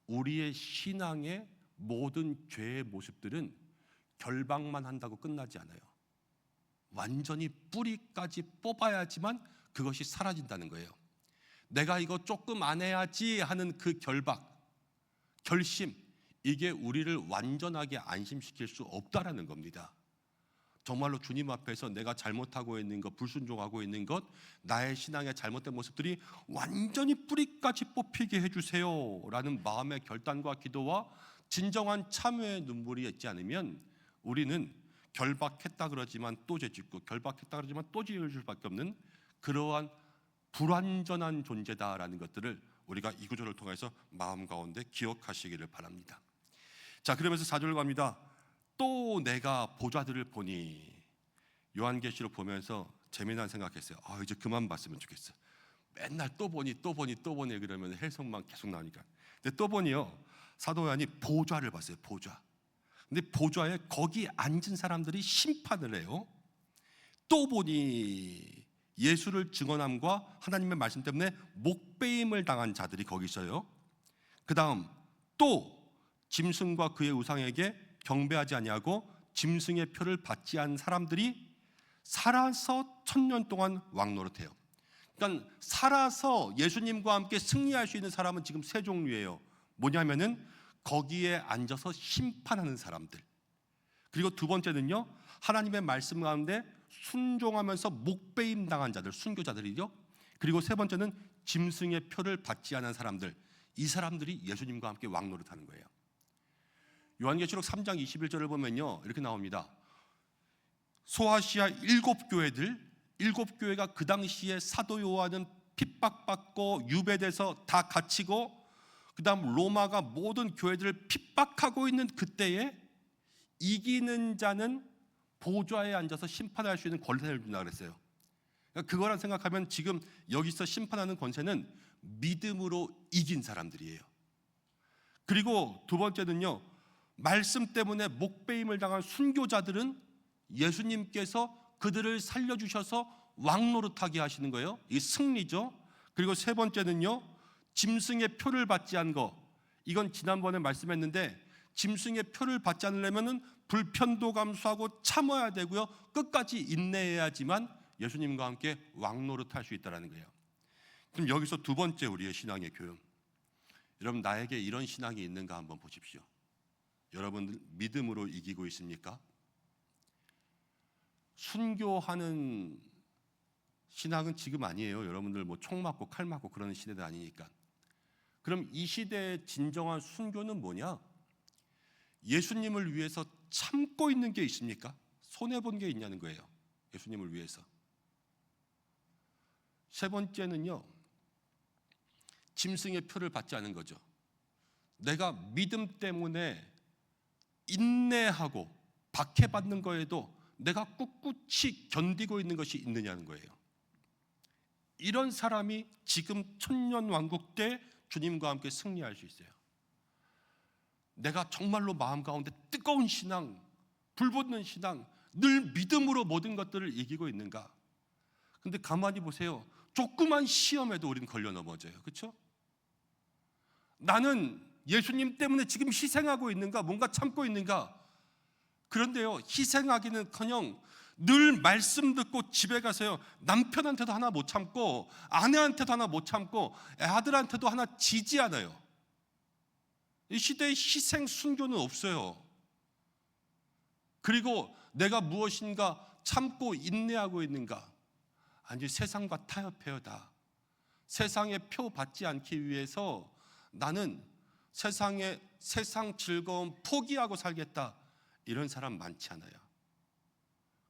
우리의 신앙의 모든 죄의 모습들은 결박만 한다고 끝나지 않아요. 완전히 뿌리까지 뽑아야지만 그것이 사라진다는 거예요. 내가 이거 조금 안 해야지 하는 그 결박, 결심, 이게 우리를 완전하게 안심시킬 수 없다라는 겁니다. 정말로 주님 앞에서 내가 잘못하고 있는 것, 불순종하고 있는 것, 나의 신앙의 잘못된 모습들이 완전히 뿌리까지 뽑히게 해주세요 라는 마음의 결단과 기도와 진정한 참회의 눈물이 있지 않으면 우리는 결박했다 그러지만 또 죄짓고, 결박했다 그러지만 또 죄를 줄 수밖에 없는 그러한 불완전한 존재다라는 것들을 우리가 이 구절을 통해서 마음 가운데 기억하시기를 바랍니다. 자, 그러면서 4절 갑니다. 또 내가 보좌들을 보니, 요한계시록 보면서 재미난 생각했어요. 이제 그만 봤으면 좋겠어. 맨날 또 보니 그러면 해석만 계속 나오니까. 근데 또 보니요, 사도 요한이 보좌를 봤어요. 보좌. 근데 보좌에 거기 앉은 사람들이 심판을 해요. 또 보니 예수를 증언함과 하나님의 말씀 때문에 목배임을 당한 자들이 거기 있어요. 그 다음 또 짐승과 그의 우상에게 경배하지 아니하고 짐승의 표를 받지 않은 사람들이 살아서 1000년 동안 왕노릇해요. 그러니까 살아서 예수님과 함께 승리할 수 있는 사람은 지금 세 종류예요. 뭐냐면은 거기에 앉아서 심판하는 사람들, 그리고 두 번째는요, 하나님의 말씀 가운데 순종하면서 목배임 당한 자들, 순교자들이죠. 그리고 세 번째는 짐승의 표를 받지 않은 사람들, 이 사람들이 예수님과 함께 왕노릇하는 거예요. 요한계시록 3장 21절을 보면요, 이렇게 나옵니다. 소아시아 7교회들, 7교회가 그 당시에 사도 요한은 핍박받고 유배돼서 다 갇히고, 그 다음 로마가 모든 교회들을 핍박하고 있는 그때에 이기는 자는 보좌에 앉아서 심판할 수 있는 권세를 준다 그랬어요. 그러니까 그거랑 생각하면 지금 여기서 심판하는 권세는 믿음으로 이긴 사람들이에요. 그리고 두 번째는요, 말씀 때문에 목배임을 당한 순교자들은 예수님께서 그들을 살려주셔서 왕노릇하게 하시는 거예요. 이게 승리죠. 그리고 세 번째는요, 짐승의 표를 받지 않은 거. 이건 지난번에 말씀했는데, 짐승의 표를 받지 않으려면 불편도 감수하고 참아야 되고요, 끝까지 인내해야지만 예수님과 함께 왕노릇할 수 있다는 거예요. 그럼 여기서 두 번째 우리의 신앙의 교훈, 여러분, 나에게 이런 신앙이 있는가 한번 보십시오. 여러분들 믿음으로 이기고 있습니까? 순교하는 신앙은 지금 아니에요. 여러분들 뭐 총 맞고 칼 맞고 그러는 시대도 아니니까. 그럼 이 시대의 진정한 순교는 뭐냐? 예수님을 위해서 참고 있는 게 있습니까? 손해본 게 있냐는 거예요. 예수님을 위해서. 세 번째는요, 짐승의 표를 받지 않은 거죠. 내가 믿음 때문에 인내하고 박해받는 거에도 내가 꿋꿋이 견디고 있는 것이 있느냐는 거예요. 이런 사람이 지금 천년왕국 때 주님과 함께 승리할 수 있어요. 내가 정말로 마음 가운데 뜨거운 신앙, 불붙는 신앙, 늘 믿음으로 모든 것들을 이기고 있는가? 근데 가만히 보세요. 조그만 시험에도 우리는 걸려 넘어져요. 그렇죠? 나는 예수님 때문에 지금 희생하고 있는가? 뭔가 참고 있는가? 그런데요, 희생하기는커녕 늘 말씀 듣고 집에 가서요, 남편한테도 하나 못 참고, 아내한테도 하나 못 참고, 아들한테도 하나 지지 않아요. 이 시대에 희생 순교는 없어요. 그리고 내가 무엇인가 참고 인내하고 있는가? 아니, 세상과 타협해요. 다 세상의 표 받지 않기 위해서 나는 세상 즐거움 포기하고 살겠다, 이런 사람 많지 않아요.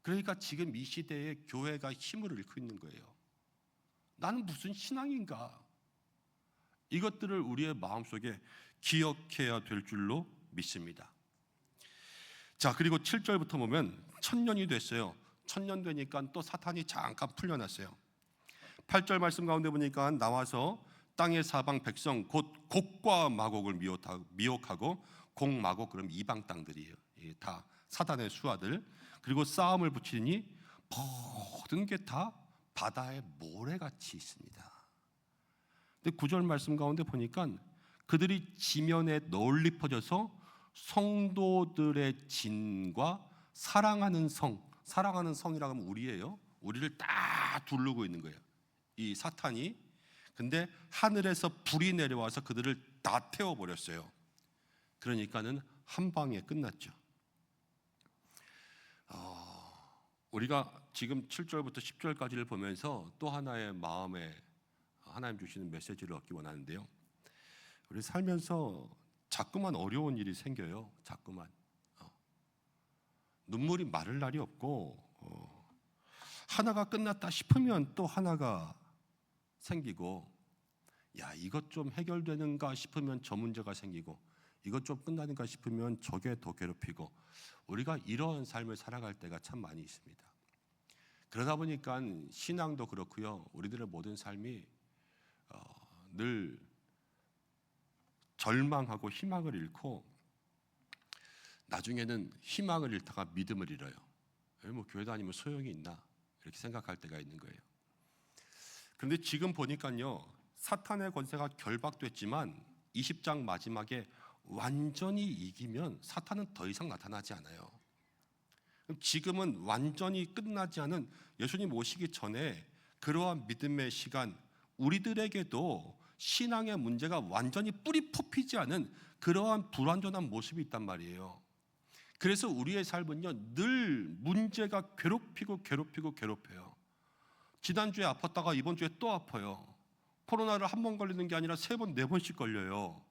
그러니까 지금 이 시대에 교회가 힘을 잃고 있는 거예요. 나는 무슨 신앙인가? 이것들을 우리의 마음속에 기억해야 될 줄로 믿습니다. 자, 그리고 7절부터 보면 1000년이 됐어요. 1000년 되니까 또 사탄이 잠깐 풀려났어요. 8절 말씀 가운데 보니까 나와서 땅의 사방 백성 곧 곡과 마곡을 미혹하고, 곡, 마곡 그럼 이방 땅들이에요. 다 사단의 수하들. 그리고 싸움을 붙이니 모든 게 다 바다의 모래같이 있습니다. 근데 9절 말씀 가운데 보니까 그들이 지면에 널리 퍼져서 성도들의 진과 사랑하는 성이라고 하면 우리예요. 우리를 다 두르고 있는 거예요, 이 사탄이. 근데 하늘에서 불이 내려와서 그들을 다 태워버렸어요. 그러니까는 한 방에 끝났죠. 우리가 지금 7절부터 10절까지를 보면서 또 하나의 마음에 하나님 주시는 메시지를 얻기 원하는데요. 우리 살면서 자꾸만 어려운 일이 생겨요. 자꾸만 눈물이 마를 날이 없고, 하나가 끝났다 싶으면 또 하나가 생기고, 야 이것 좀 해결되는가 싶으면 저 문제가 생기고, 이것 좀 끝나는가 싶으면 저게 더 괴롭히고, 우리가 이런 삶을 살아갈 때가 참 많이 있습니다. 그러다 보니까 신앙도 그렇고요, 우리들의 모든 삶이 늘 절망하고 희망을 잃고, 나중에는 희망을 잃다가 믿음을 잃어요. 뭐 교회 다니면 소용이 있나 이렇게 생각할 때가 있는 거예요. 그런데 지금 보니까요, 사탄의 권세가 결박됐지만 20장 마지막에 완전히 이기면 사탄은 더 이상 나타나지 않아요. 지금은 완전히 끝나지 않은, 예수님 오시기 전에 그러한 믿음의 시간, 우리들에게도 신앙의 문제가 완전히 뿌리 뽑히지 않은 그러한 불완전한 모습이 있단 말이에요. 그래서 우리의 삶은요, 늘 문제가 괴롭혀요. 지난주에 아팠다가 이번 주에 또 아파요. 코로나를 한 번 걸리는 게 아니라 3번, 4번씩 걸려요.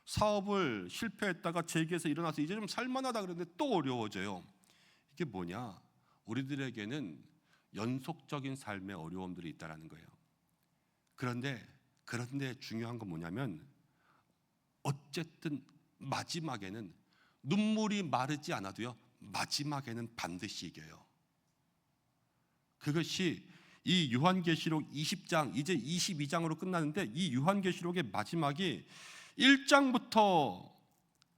사업을 실패했다가 재기해서 일어나서 이제 좀 살만하다 그랬는데 또 어려워져요. 이게 뭐냐? 우리들에게는 연속적인 삶의 어려움들이 있다는 거예요. 그런데 중요한 건 뭐냐면, 어쨌든 마지막에는 눈물이 마르지 않아도요, 마지막에는 반드시 이겨요. 그것이 이 요한계시록 20장, 이제 22장으로 끝나는데, 이 요한계시록의 마지막이 1장부터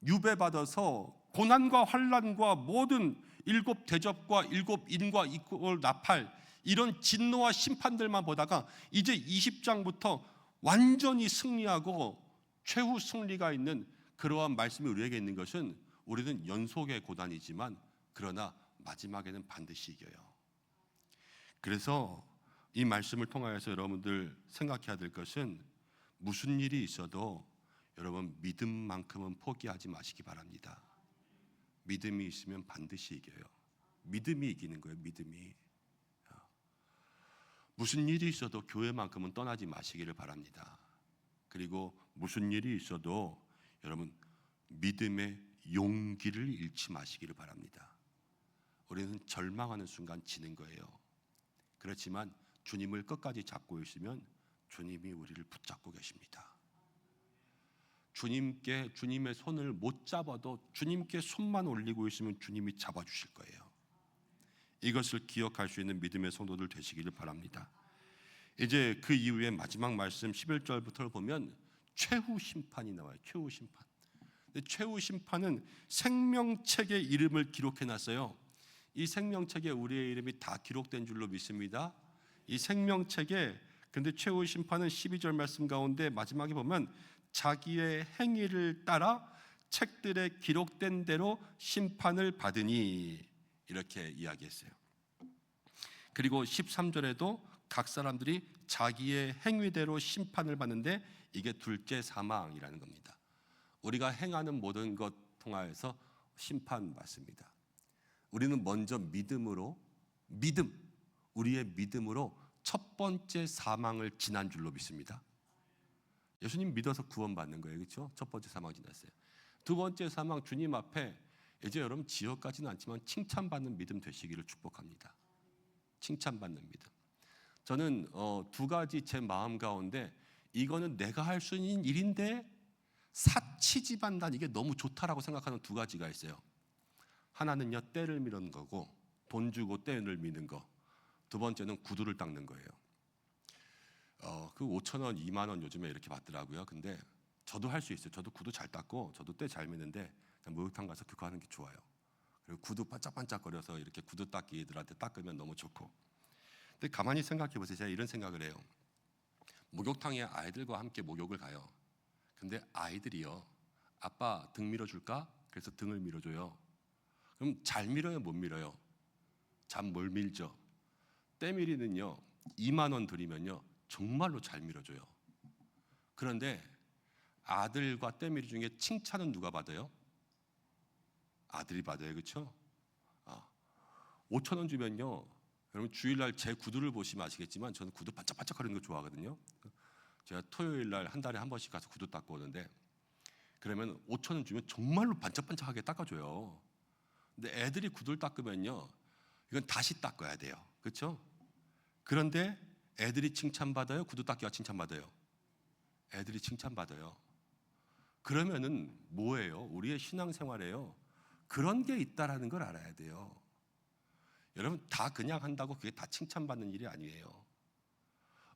유배받아서 고난과 환난과 모든 7 대접과 7 인과 7 나팔, 이런 진노와 심판들만 보다가 이제 20장부터 완전히 승리하고 최후 승리가 있는 그러한 말씀이 우리에게 있는 것은, 우리는 연속의 고난이지만 그러나 마지막에는 반드시 이겨요. 그래서 이 말씀을 통하여서 여러분들 생각해야 될 것은, 무슨 일이 있어도 여러분 믿음만큼은 포기하지 마시기 바랍니다. 믿음이 있으면 반드시 이겨요. 믿음이 이기는 거예요. 믿음이. 무슨 일이 있어도 교회만큼은 떠나지 마시기를 바랍니다. 그리고 무슨 일이 있어도 여러분 믿음의 용기를 잃지 마시기를 바랍니다. 우리는 절망하는 순간 지는 거예요. 그렇지만 주님을 끝까지 잡고 있으면 주님이 우리를 붙잡고 계십니다. 주님의 손을 못 잡아도 주님께 손만 올리고 있으면 주님이 잡아주실 거예요. 이것을 기억할 수 있는 믿음의 성도들 되시기를 바랍니다. 이제 그 이후에 마지막 말씀 11절부터를 보면 최후 심판이 나와요. 최후 심판. 최후 심판은 생명책의 이름을 기록해놨어요. 이 생명책에 우리의 이름이 다 기록된 줄로 믿습니다. 이 생명책에, 근데 최후 심판은 12절 말씀 가운데 마지막에 보면 자기의 행위를 따라 책들에 기록된 대로 심판을 받으니, 이렇게 이야기했어요. 그리고 13절에도 각 사람들이 자기의 행위대로 심판을 받는데, 이게 둘째 사망이라는 겁니다. 우리가 행하는 모든 것 통하여서 심판받습니다. 우리는 먼저 우리의 믿음으로 첫 번째 사망을 지난 줄로 믿습니다. 예수님 믿어서 구원받는 거예요. 그렇죠? 첫 번째 사망 지났어요. 두 번째 사망, 주님 앞에 이제 여러분 지옥까지는 않지만 칭찬받는 믿음 되시기를 축복합니다. 칭찬받는 믿음. 저는 2가지 제 마음 가운데, 이거는 내가 할 수 있는 일인데 사치지만 난 이게 너무 좋다라고 생각하는 2가지가 있어요. 하나는요, 때를 미는 거고, 돈 주고 때를 미는 거. 두 번째는 구두를 닦는 거예요. 그 5,000원, 2만 원 요즘에 이렇게 받더라고요. 근데 저도 할 수 있어요. 저도 구두 잘 닦고 저도 때 잘 미는데 목욕탕 가서 그거 하는 게 좋아요. 그리고 구두 반짝반짝거려서 이렇게 구두 닦이들한테 닦으면 너무 좋고. 근데 가만히 생각해 보세요. 제가 이런 생각을 해요. 목욕탕에 아이들과 함께 목욕을 가요. 근데 아이들이요, 아빠 등 밀어줄까? 그래서 등을 밀어줘요. 그럼 잘 밀어요, 못 밀어요? 잘 뭘 밀죠? 때밀이는요 2만 원 들이면요 정말로 잘 밀어줘요. 그런데 아들과 때밀이 중에 칭찬은 누가 받아요? 아들이 받아요, 그렇죠? 5천 원 주면요, 여러분 주일날 제 구두를 보시면 아시겠지만 저는 구두 반짝반짝거리는 거 좋아하거든요. 제가 토요일날 한 달에 한 번씩 가서 구두 닦고 오는데, 그러면 5천 원 주면 정말로 반짝반짝하게 닦아줘요. 근데 애들이 구두를 닦으면요 이건 다시 닦아야 돼요, 그렇죠? 그런데 애들이 칭찬받아요, 구두 닦기가 칭찬받아요? 애들이 칭찬받아요. 그러면은 뭐예요? 우리의 신앙생활에요 그런 게 있다라는 걸 알아야 돼요. 여러분 다 그냥 한다고 그게 다 칭찬받는 일이 아니에요.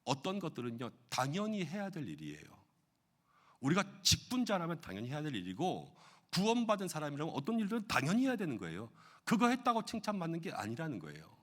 어떤 것들은요 당연히 해야 될 일이에요. 우리가 직분자라면 당연히 해야 될 일이고, 구원받은 사람이라면 어떤 일들은 당연히 해야 되는 거예요. 그거 했다고 칭찬받는 게 아니라는 거예요.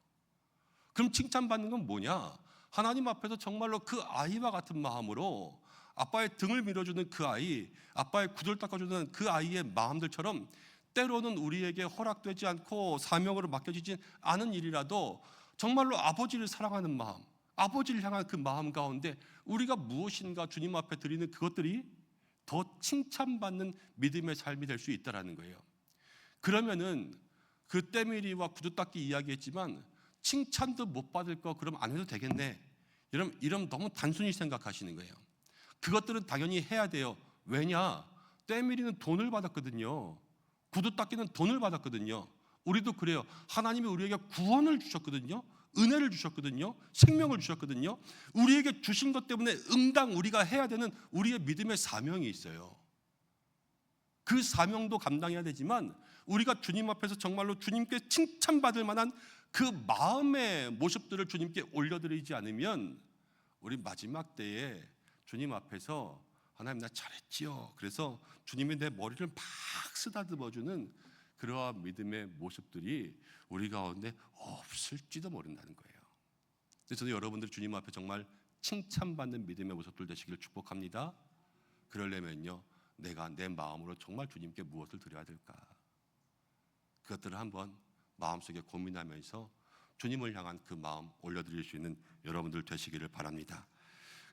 그럼 칭찬받는 건 뭐냐? 하나님 앞에서 정말로 그 아이와 같은 마음으로 아빠의 등을 밀어주는 그 아이, 아빠의 구두를 닦아주는 그 아이의 마음들처럼, 때로는 우리에게 허락되지 않고 사명으로 맡겨지지 않은 일이라도 정말로 아버지를 사랑하는 마음, 아버지를 향한 그 마음 가운데 우리가 무엇인가 주님 앞에 드리는 그것들이 더 칭찬받는 믿음의 삶이 될 수 있다는 거예요. 그러면은 그 때밀이와 구두 닦기 이야기했지만 칭찬도 못 받을 거 그럼 안 해도 되겠네, 이러면 너무 단순히 생각하시는 거예요. 그것들은 당연히 해야 돼요. 왜냐? 때밀이는 돈을 받았거든요. 구두 닦기는 돈을 받았거든요. 우리도 그래요. 하나님이 우리에게 구원을 주셨거든요. 은혜를 주셨거든요. 생명을 주셨거든요. 우리에게 주신 것 때문에 응당 우리가 해야 되는 우리의 믿음의 사명이 있어요. 그 사명도 감당해야 되지만 우리가 주님 앞에서 정말로 주님께 칭찬받을 만한 그 마음의 모습들을 주님께 올려드리지 않으면 우리 마지막 때에 주님 앞에서 하나님 나 잘했지요, 그래서 주님이 내 머리를 막 쓰다듬어주는 그러한 믿음의 모습들이 우리 가운데 없을지도 모른다는 거예요. 그래서 저는 여러분들 주님 앞에 정말 칭찬받는 믿음의 모습들 되시기를 축복합니다. 그러려면요 내가 내 마음으로 정말 주님께 무엇을 드려야 될까, 그것들을 한번 마음속에 고민하면서 주님을 향한 그 마음 올려드릴 수 있는 여러분들 되시기를 바랍니다.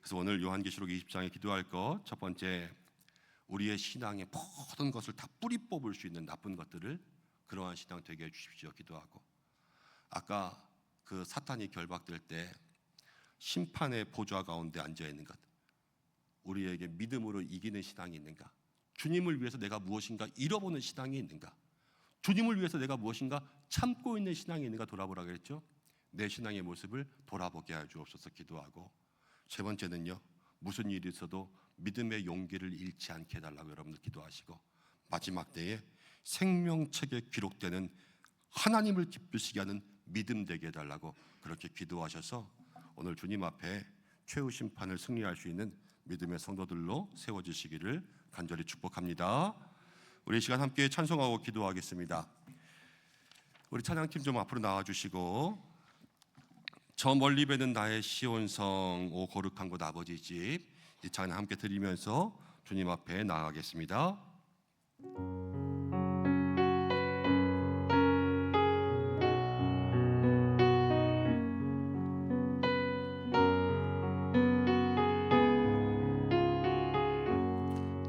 그래서 오늘 요한계시록 20장에 기도할 것 첫 번째, 우리의 신앙의 모든 것을 다 뿌리 뽑을 수 있는 나쁜 것들을 그러한 신앙 되게 해주십시오. 기도하고, 아까 그 사탄이 결박될 때 심판의 보좌 가운데 앉아 있는 것, 우리에게 믿음으로 이기는 신앙이 있는가? 주님을 위해서 내가 무엇인가 잃어보는 신앙이 있는가? 주님을 위해서 내가 무엇인가 참고 있는 신앙이 있는가 돌아보라 그랬죠. 내 신앙의 모습을 돌아보게 해 주옵소서 기도하고, 세 번째는요 무슨 일이 있어도 믿음의 용기를 잃지 않게 해달라고 여러분들 기도하시고, 마지막 때에 생명책에 기록되는 하나님을 기쁘시게 하는 믿음 되게 해달라고 그렇게 기도하셔서 오늘 주님 앞에 최후 심판을 승리할 수 있는 믿음의 성도들로 세워지시기를 간절히 축복합니다. 우리 이 시간 함께 찬송하고 기도하겠습니다. 우리 찬양팀 좀 앞으로 나와주시고, 저 멀리 뵈는 나의 시온성 오 거룩한 곳 아버지 집, 이 찬양 함께 드리면서 주님 앞에 나아가겠습니다.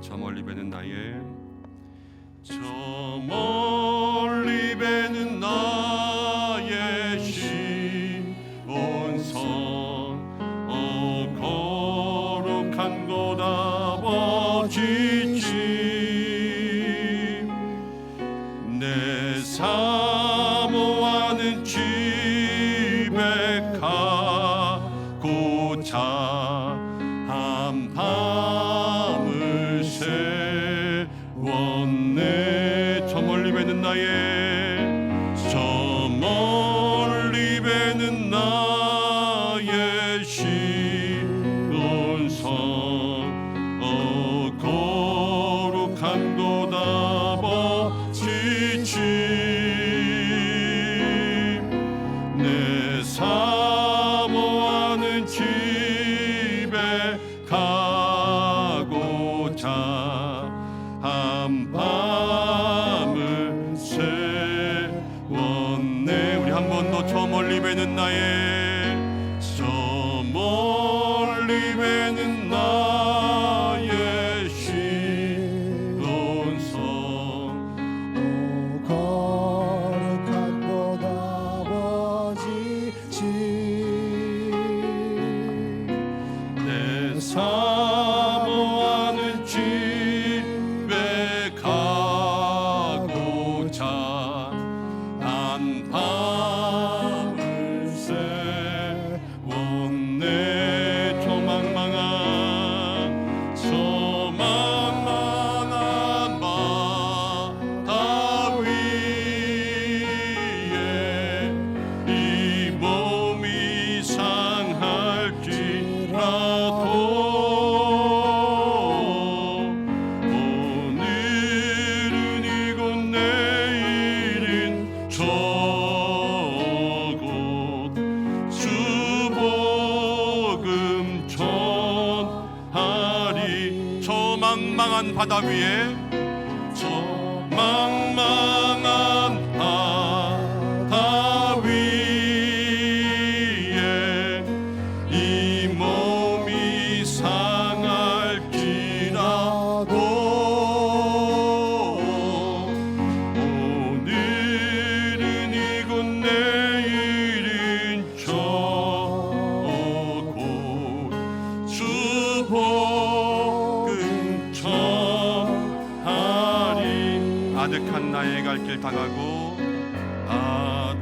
저 멀리 뵈는 나의 저 멀리 뵈는 나의 시온성 거룩한 곳 아버지 집, 내 사모하는 집에 가고자 한 밤을 세웠네. 저 멀리 뵈는 나의 저 멀리 뵈는 나의 시온성 거룩한 곳 아버지 집, 외는 나의 신론성 오 거룩한 곳 아버지 집 내 사모하는 집에 가고자 난 밤을 새웠네. 저망망한 바다 위에 이 몸이 상할지라도 오늘은 이곳 내일은 저곳 주복음 전하리. 저 망망한 바다 위에 저 망망한 바다 위에 이 몸이 상할지라도 오늘은 이곳 내일은 저곳 주복음 전하리. 아득한 나의 갈 길 다가고 아득한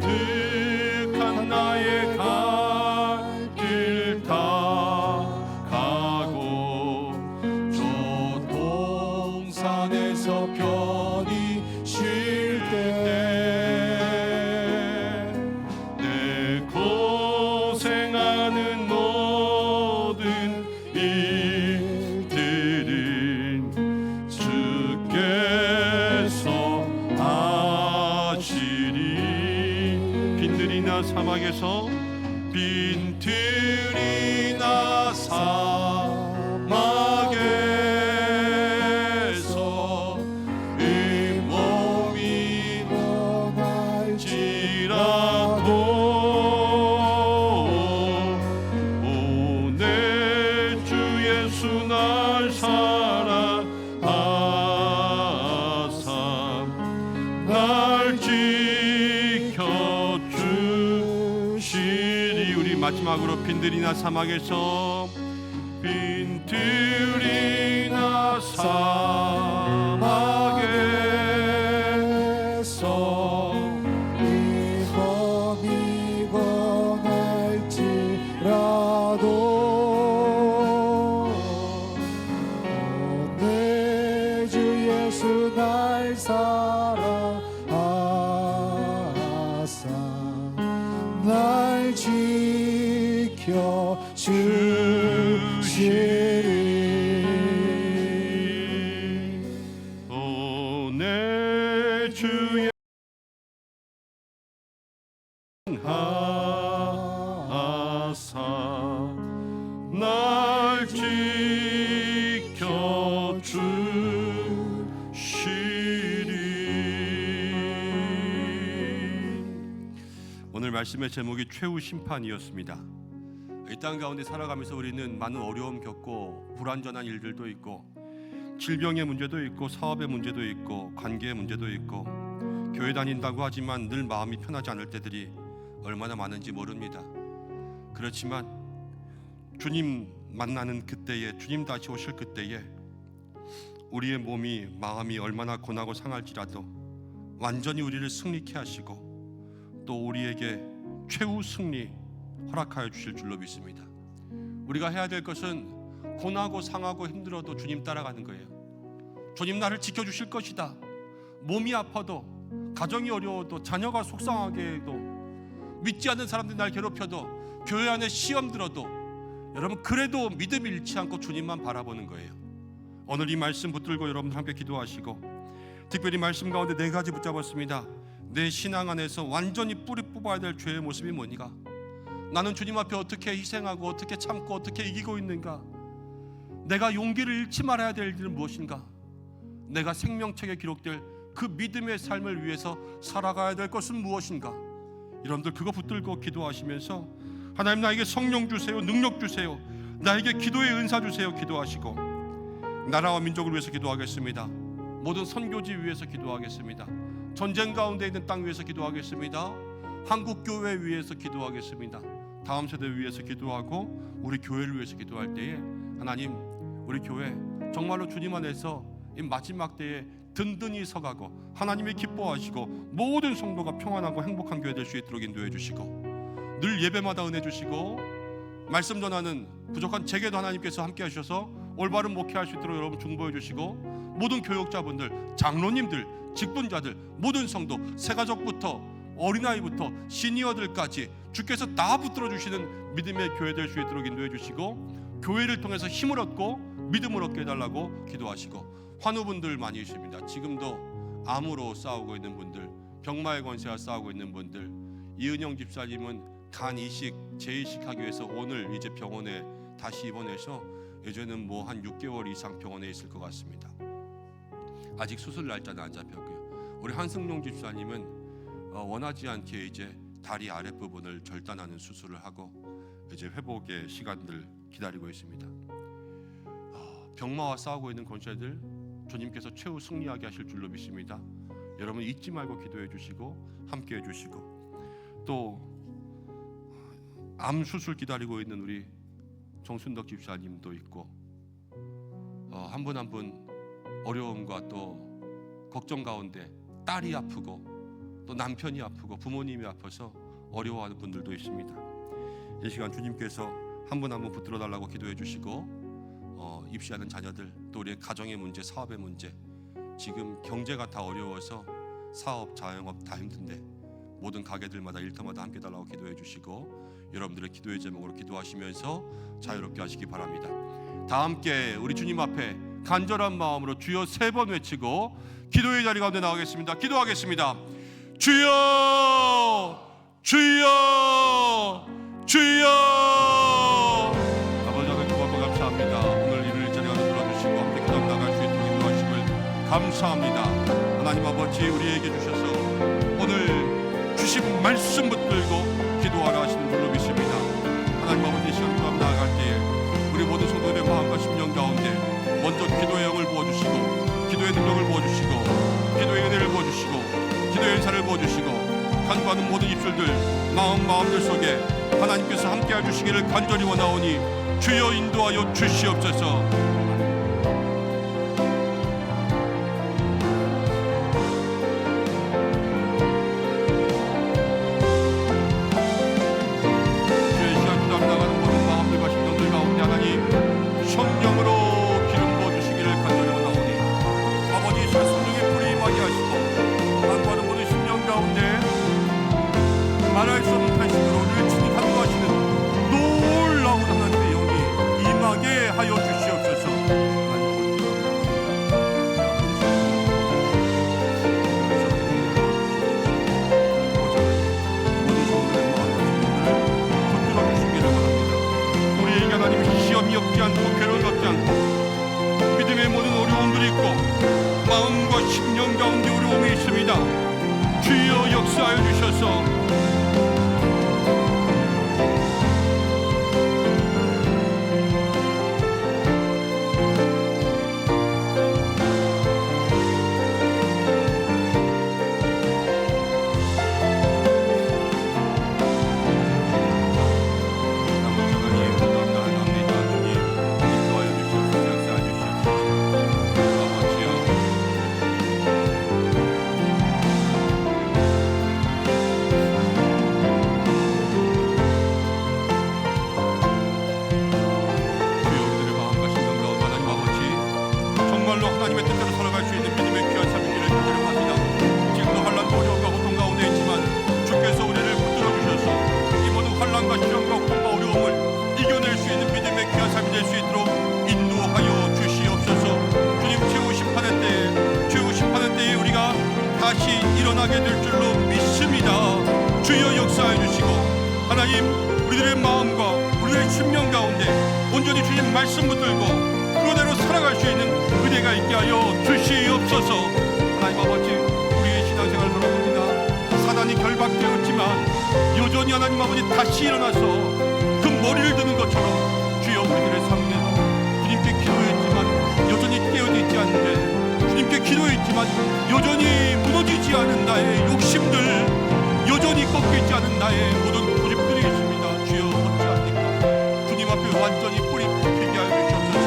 나의 갈 길 다가고 저 동산에서 편히 쉴 때 내 고생하는 모든 일들은 주께서 아시리. 빈들이나 사막에서 빈들이나 사막에서 이 몸이 원할지라도 오늘 주 예수 날 사랑하사 날 지켜주시리. 우리 마지막으로 빈들이나 사막에서 빈들이나 사막에서 이 몸이 원할지라도 오늘 주 예수 날 사랑하사 날 지켜주시리. 오늘 주의 하사 날 지켜주시리. 오늘 말씀의 제목이 최후 심판이었습니다. 이 땅 가운데 살아가면서 우리는 많은 어려움 겪고 불완전한 일들도 있고 질병의 문제도 있고 사업의 문제도 있고 관계의 문제도 있고 교회 다닌다고 하지만 늘 마음이 편하지 않을 때들이 얼마나 많은지 모릅니다. 그렇지만 주님 만나는 그때에, 주님 다시 오실 그때에 우리의 몸이 마음이 얼마나 고나고 상할지라도 완전히 우리를 승리케 하시고 또 우리에게 최후 승리 허락하여 주실 줄로 믿습니다. 우리가 해야 될 것은 고나고 상하고 힘들어도 주님 따라가는 거예요. 주님 나를 지켜주실 것이다. 몸이 아파도, 가정이 어려워도, 자녀가 속상하게 해도, 믿지 않는 사람들이 날 괴롭혀도, 교회 안에 시험 들어도 여러분 그래도 믿음 잃지 않고 주님만 바라보는 거예요. 오늘 이 말씀 붙들고 여러분 함께 기도하시고, 특별히 말씀 가운데 4가지 붙잡았습니다. 내 신앙 안에서 완전히 뿌리 뽑아야 될 죄의 모습이 뭐니가? 나는 주님 앞에 어떻게 희생하고 어떻게 참고 어떻게 이기고 있는가? 내가 용기를 잃지 말아야 될 일은 무엇인가? 내가 생명책에 기록될 그 믿음의 삶을 위해서 살아가야 될 것은 무엇인가? 여러분들 그거 붙들고 기도하시면서 하나님 나에게 성령 주세요, 능력 주세요, 나에게 기도의 은사 주세요. 기도하시고 나라와 민족을 위해서 기도하겠습니다. 모든 선교지 위해서 기도하겠습니다. 전쟁 가운데 있는 땅 위해서 기도하겠습니다. 한국 교회 위해서 기도하겠습니다. 다음 세대 위해서 기도하고 우리 교회를 위해서 기도할 때에 하나님, 우리 교회 정말로 주님 안에서 이 마지막 때에 든든히 서가고 하나님이 기뻐하시고 모든 성도가 평안하고 행복한 교회 될 수 있도록 인도해 주시고, 늘 예배마다 은혜 주시고 말씀 전하는 부족한 제게도 하나님께서 함께 하셔서 올바른 목회할 수 있도록 여러분 중보해 주시고, 모든 교육자분들, 장로님들, 직분자들, 모든 성도, 새가족부터 어린아이부터 시니어들까지 주께서 다 붙들어 주시는 믿음의 교회 될 수 있도록 인도해 주시고, 교회를 통해서 힘을 얻고 믿음을 얻게 해달라고 기도하시고, 환우분들 많이 있습니다. 지금도 암으로 싸우고 있는 분들, 병마의 권세와 싸우고 있는 분들, 이은영 집사님은 간 이식, 재이식하기 위해서 오늘 이제 병원에 다시 입원해서 예전에는 뭐 한 6개월 이상 병원에 있을 것 같습니다. 아직 수술 날짜는 안 잡혔고요. 우리 한승용 집사님은 원하지 않게 이제 다리 아랫부분을 절단하는 수술을 하고 이제 회복의 시간들 기다리고 있습니다. 병마와 싸우고 있는 권세들 주님께서 최후 승리하게 하실 줄로 믿습니다. 여러분 잊지 말고 기도해 주시고 함께 해 주시고, 또 암 수술 기다리고 있는 우리 정순덕 집사님도 있고, 한 분 한 분 어려움과 또 걱정 가운데 딸이 아프고 또 남편이 아프고 부모님이 아파서 어려워하는 분들도 있습니다. 이 시간 주님께서 한 분 한 분 붙들어 달라고 기도해 주시고, 입시하는 자녀들, 또 우리의 가정의 문제, 사업의 문제, 지금 경제가 다 어려워서 사업, 자영업 다 힘든데 모든 가게들마다 일터마다 함께 달라고 기도해 주시고, 여러분들의 기도의 제목으로 기도하시면서 자유롭게 하시기 바랍니다. 다 함께 우리 주님 앞에 간절한 마음으로 주여 3번 외치고 기도의 자리 가운데 나가겠습니다. 기도하겠습니다. 주여, 주여, 주여. 아버지 하나님 고맙고 감사합니다. 오늘 이를 이 자리 가운데 불러주시고 함께 기도 나갈 수 있도록 인도하심을 감사합니다. 하나님 아버지, 우리에게 주셔서 오늘 주신 말씀 붙들고 기도하라 하시는 줄로 믿습니다. 하나님 아버지, 이 시간 기도하며 나아갈 때에 우리 모든 성도들의 마음과 심령 가운데 먼저 기도의 영을 부어주시고, 기도의 능력을 부어주시고, 기도의 은혜를 부어주시고, 기도의 은사를 부어주시고, 간구하는 모든 입술들, 마음들 속에 하나님께서 함께 해주시기를 간절히 원하오니 주여 인도하여 주시옵소서. 말할 수 없는 탄식으로 우리를 주님 감동하시는 놀라운 하나님의 영이 임하게 하여 주시옵소서. 모든 성도의 마음을 붙들어 주시기를 바랍니다. 우리에게 하나님이 시험이 없지 않고 괴로움이 없지 않고 믿음의 모든 어려움들이 있고 마음과 심령 가운데 어려움이 있습니다. 주여 역사하여 주셔서 일어나게 될 줄로 믿습니다. 주여 역사해 주시고 하나님, 우리들의 마음과 우리의 심령 가운데 온전히 주님 말씀 붙들고 그대로 살아갈 수 있는 은혜가 있게 하여 주시옵소서. 하나님 아버지, 우리의 신앙생활 돌아봅니다. 사단이 결박되었지만 여전히 하나님 아버지 다시 일어나서 그 머리를 드는 것처럼 주여 우리들의 삶에도 주님께 기도했지만 여전히 깨어져 있지 않는데, 주님께 기도했지만 여전히 무너지지 않은 나의 욕심들, 여전히 꺾이지 않은 나의 모든 고집들이 있습니다. 주여 어찌합니까? 주님 앞에 완전히 뿌리 뽑히게 하여 주시옵소서.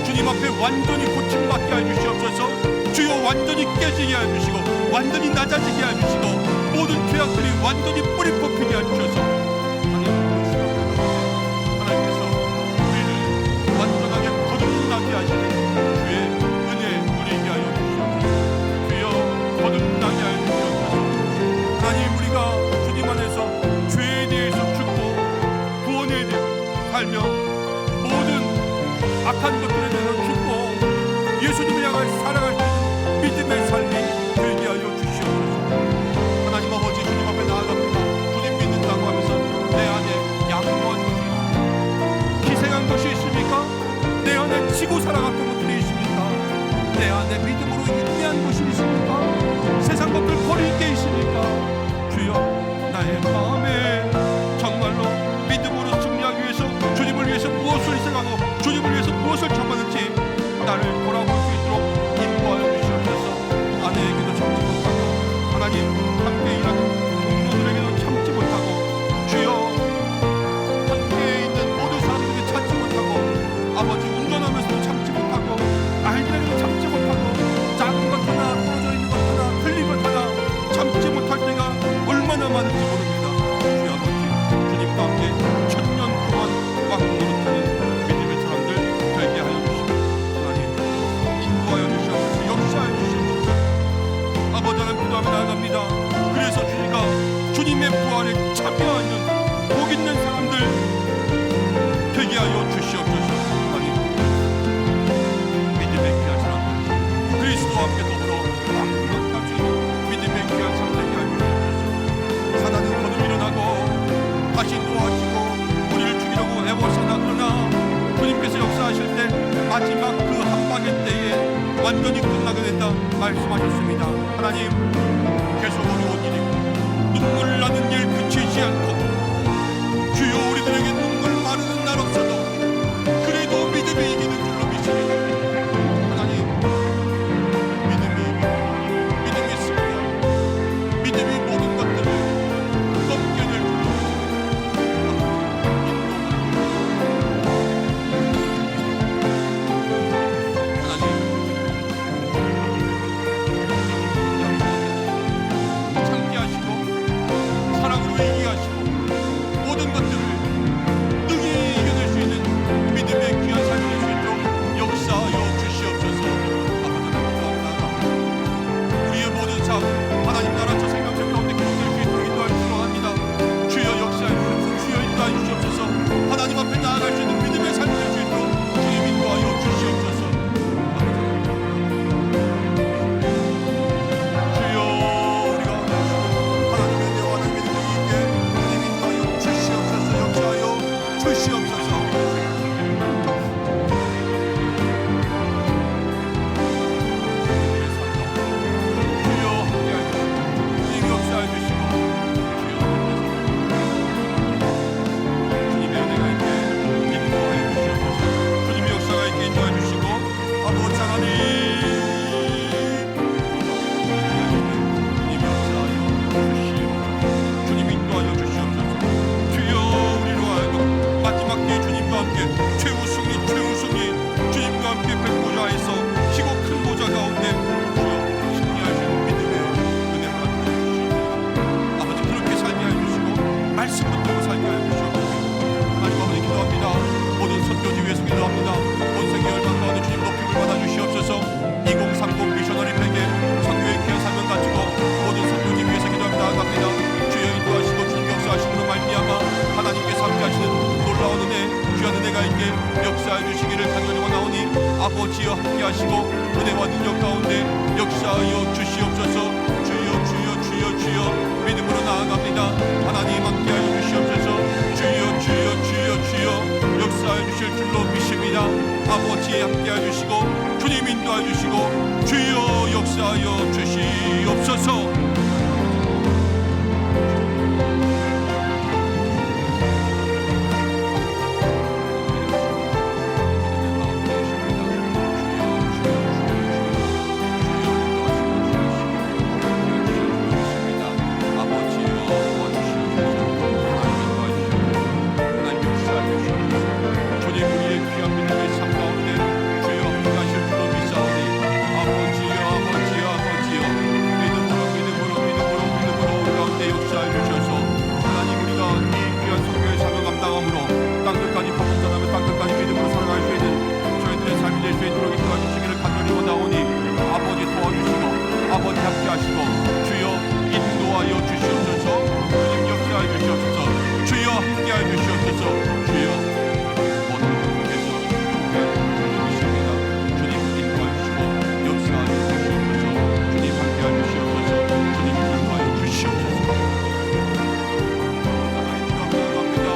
주님 앞에 완전히 고침받게 하여 주시옵소서. 주여 완전히 깨지게 하여 주시고 완전히 낮아지게 하여 주시고 모든 죄악들이 완전히 뿌리 뽑히게 하여 주셔서 하나님께서 우리를 완전하게 거듭나게 하시는 주의 은혜 누리게 하여 주시옵소서. 주여 거듭나게 하여 주시옵소서. 하나님, 우리가 주님 안에서 죄에 대해서 죽고 구원에 대해 살며 모든 악한 것들에 대해서 죽고 예수님을 향해 살아갈 수 있는 믿음의 삶이 되게 하여 주시옵소서. 하나님 아버지, 주님 앞에 나아갑니다. 주님 믿는다고 하면서 내 안에 양보한 것이 있습니까? 희생한 것이 있습니까? 내 안에 지고 살아갔던 것들이 있습니까? 내 안에 믿음으로 인내한 것이 있습니까? 세상 것들 버릴 게 있습니까? 주여, 나의 마음에 정말로 믿음으로 승리하기 위해서 주님을 위해서 무엇을 희생하고 주님을 위해서 무엇을 참았는지 나를 돌아볼 수 있도록 인도하여 주시옵소서. 아내에게도 참지 못하고 하나님 함께 일하는 동료들에게도 참지 못하고 주여 함께 있는 모든 사람들에게 참지 못하고 아버지 운전하면서도 참지 못하고 아이들에게도 참지 못하고 작은 것 하나, 떨어져 있는 것 하나, 틀린 것 하나 참지 못할 때가 얼마나 많은지 모릅니다. 주여 아버지, 주님과 함께 천년 동안 왕 노릇하는 믿음의 사람들 되게 하여 주시고 하나님 인도하여 주시옵소서. 역사하여 주시옵소서. 아버지, 하나님 기도하며 나아갑니다. 그래서 주님과 주님의 부활에 참여하는 복 있는 사람들 되게 하여 주시옵소서. 하나님, 믿음의 귀한 사람들, 그리스도와 함께 더불어 왕노릇할 수 있는 믿음의 귀한 사람 되게 하여 주시옵소서. 사단은 거듭 일어나고 다시 놓아지고 우리를 죽이려고 애워서나, 그러나 주님께서 역사하실 때 마지막 그 한 방의 때에 완전히 끝나게 된다 말씀하셨습니다. 하나님, 계속 어려운 일이고 눈물 나는 일 그치지 않고 주여 우리들에게 눈물 마르는 날 없어도 그래도 믿음이 이기는 줄로 믿습니다. 하나님, 믿음이 승리하고 믿음이 모든 것들을 넘겨낼 줄로 사랑으로 이기게 하시고 모든 것들을 능히 이겨낼 수 있는 믿음의 귀한 삶이 될 수 있도록 역사하여 주시옵소서. 아버지, 감사합니다. 우리의 모든 삶 하나님 나라 저 생명체 가운데 기록될 수 있도록 인도하여 주시기 바랍니다. 주여 역사해 주옵소서. 주여 인도하여 주시옵소서. 하나님 앞에 나아갈 수 있는 믿음의 삶이 될 수 있도록 주님 인도하여 주시옵소서. 아버지여 함께 하시고 은혜와 능력 가운데 역사하여 주시옵소서. 주여 주여 주여 주여 믿음으로 나아갑니다. 하나님 함께 하여 주시옵소서. 주여 주여 주여 주여 역사하여 주실 줄로 믿습니다. 아버지 함께 하여 주시고 주님 인도하여 주시고 주여 역사하여 주시옵소서. 될 수 있도록 인도해 주시기를 간절히 원하오니 아버지 도와주시고 아버지 함께하시고 주여 인도하여 주시옵소서. 주님 역사하여 주시옵소서. 주여 함께하여 주시옵소서. 주여 모든 분께서 주님이십니다. 주님 인도하여 주시고 역사하여 주시옵소서. 주님 함께하여 주시옵소서. 주님 인도하여 주시옵소서. 하나님 감사합니다.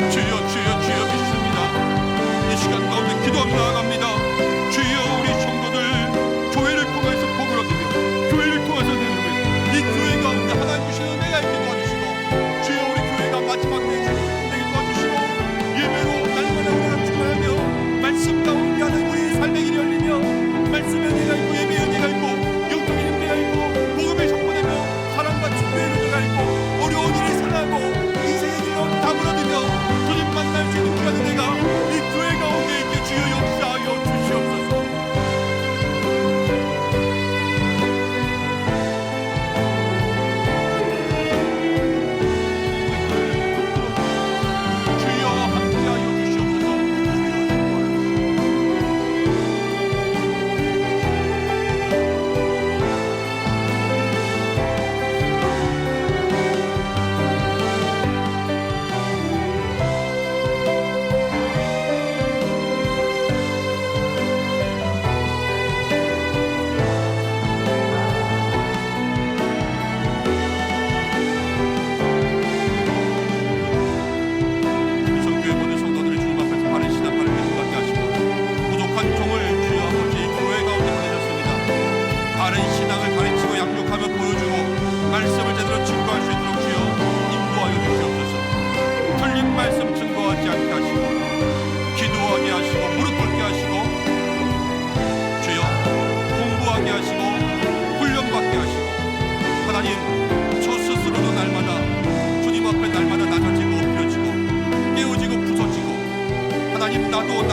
주여 주여 주여 믿습니다.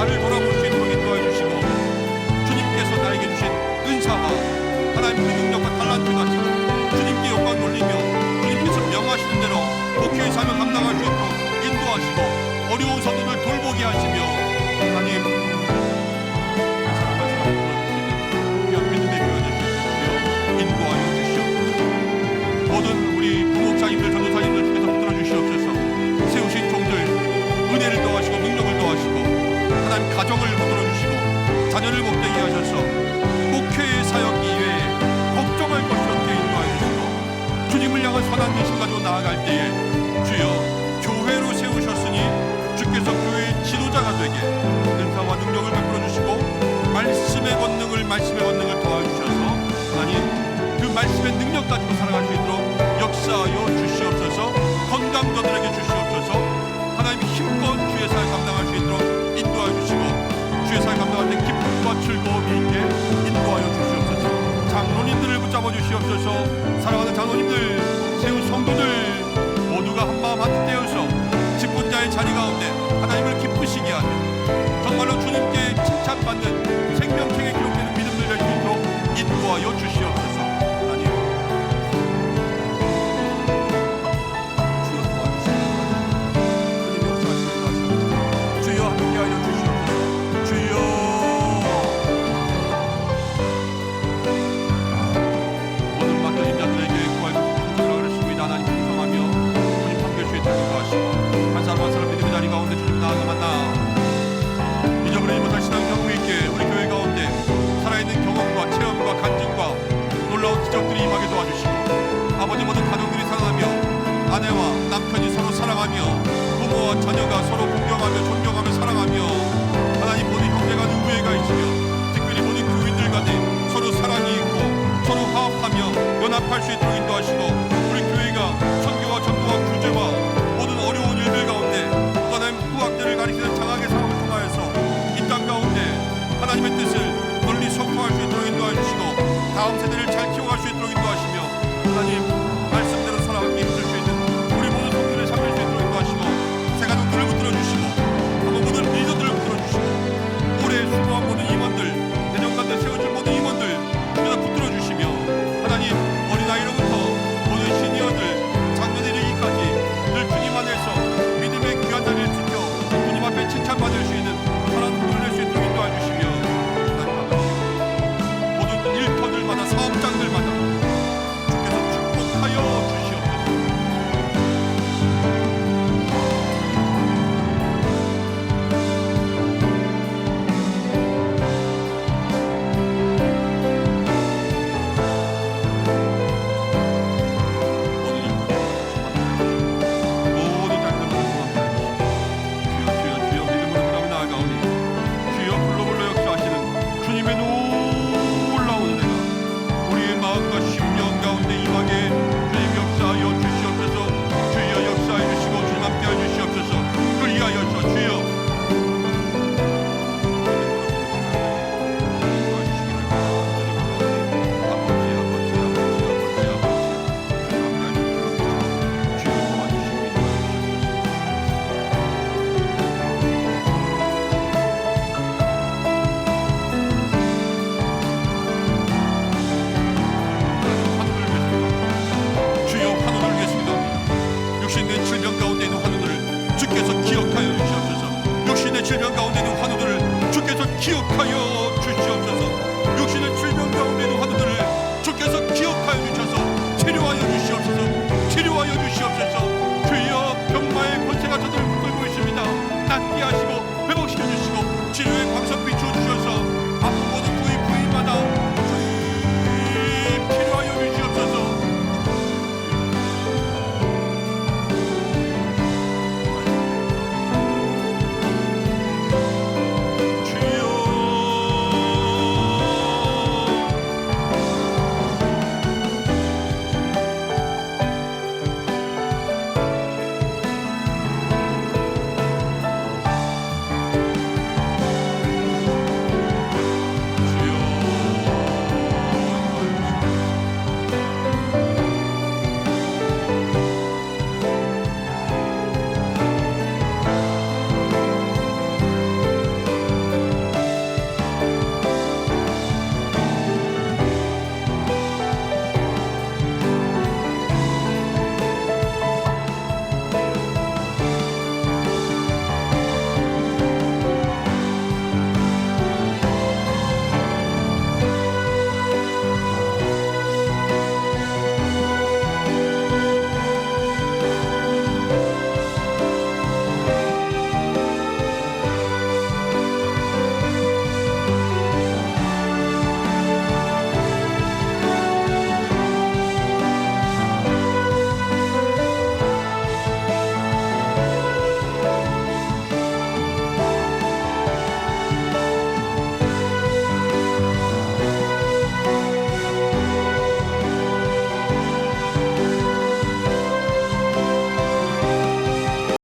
나를 돌아볼 수 있도록 인도하여 주시고 주님께서 나에게 주신 은사와 하나님의 능력과 달란트 가지고 주님께 영광 돌리며 주님께서 명하시는 대로 목회의 삶을 감당할 수 있도록 인도하시고 어려운 성도들 돌보게 하시며 하나님 귀한 믿음의 교회를 주시옵소서. 인도하여 주시옵소서. 모든 우리 부목사님들 전도사님들 중에서 붙들어 주시옵소서. 세우신 종들 은혜를 더하시고 능력을 더하시고 하나님 가정을 붙들어 주시고 자녀를 복되게 하셔서 목회의 사역 이외에 걱정할 것이 없게 인도하여 주시고 주님을 향한 선한 미신 가지고 나아갈 때에 주여 교회로 세우셨으니 주께서 교회의 지도자가 되게 은사와 능력을 베풀어 주시고 말씀의 권능을 더하여 주셔서 하나님 그 말씀의 능력 가지고 살아갈 수 있도록 역사하여 주시옵소서. 건강 저들에게 주시옵소서. 하나님 힘껏 주의 사역 감당할 수 있도록 인도하여 주시고 주의 사역 감당할 때 기쁨과 즐거움이 있게 인도하여 주시옵소서. 장로님들을 붙잡아 주시옵소서. 사랑하는 장로님들, 세운 성도들 모두가 한마음 한뜻되어서 직분자의 자리 가운데 하나님을 기쁘시게 하며 정말로 주님께 칭찬받는 생명책에 기록되는 믿음을 낼 수 있도록 인도하여 주시옵소서. 하나님 주여 도와주시옵소서. 주님 역사하시는 것을 주여 함께하여 주시옵소서. 주여 모든 받던 인자들에게 구할 것을 그러시고 하나님 풍성하며 주님 함께할 수 있도록 인도하시고 한 사람 한 사람 믿음의 자리 가운데 주님 나아가 만나 잊어버리지 못할 신앙 경험 있게 우리 교회 가운데 살아있는 경험과 체험과 간증과 놀라운 기적들이 임하게 도와주시고 아버지 모든 가정들이 사랑하며 아내와 남편이 서로 사랑하며 부모와 자녀가 서로 공경하며 존경하며 사랑하며 하나님 모든 형제 간에 우애가 있으며 특별히 모든 교인들 간에 서로 사랑이 있고 서로 화합하며 연합할 수 있도록 인도하시고 우리 교회가 선교와 전도와 구제와 모든 어려운 일들 가운데 또 하나님 후학들을 가리키는 장학의 상황을 통하여서 이 땅 가운데 하나님의 뜻을 널리 선포할 수 있도록 인도해 주시고 다음 세대를 잘 키워갈 수 있도록 인도하시며 하나님 말씀대로 살아가기 힘들 수 있는 우리 모든 성도들을 삼을 수 있도록 인도하시고 새가족들을 붙들어 주시고 한번 모든 리더들을 붙들어 주시고 올해 수고한 모든 임원들 내년간에 세워줄 모든 임원들 그래서 붙들어 주시며 하나님 어린아이로부터 모든 시니어들 장년에 이르기까지 늘 주님 안에서 믿음의 귀한 자리를 지켜 주님 앞에 칭찬받을 수 있는 선한 도를 낼 수 있도록 인도해 주시며 하나님 아버지 모든 일터들마다 사업장들마다 주께서 축복하여 주시옵소서. 모든 장면을 주여 믿음으로 그다음에 나아가오니 주여 불러 역사하시는 주님의 놀라운 은혜가 우리의 마음과 심령 가운데 임하게 주님 역사하여 주시옵소서. 주여 역사해 주시고 주님 함께하여 주시옵소서. 그리하여서 주여 주여 환호를 위해서입니다. 육신의 질병 가운데 있는 환우들을 주께서 기억하여 주시옵소서. 육신의 질병 가운데 있는 환우들을 주께서 기억하여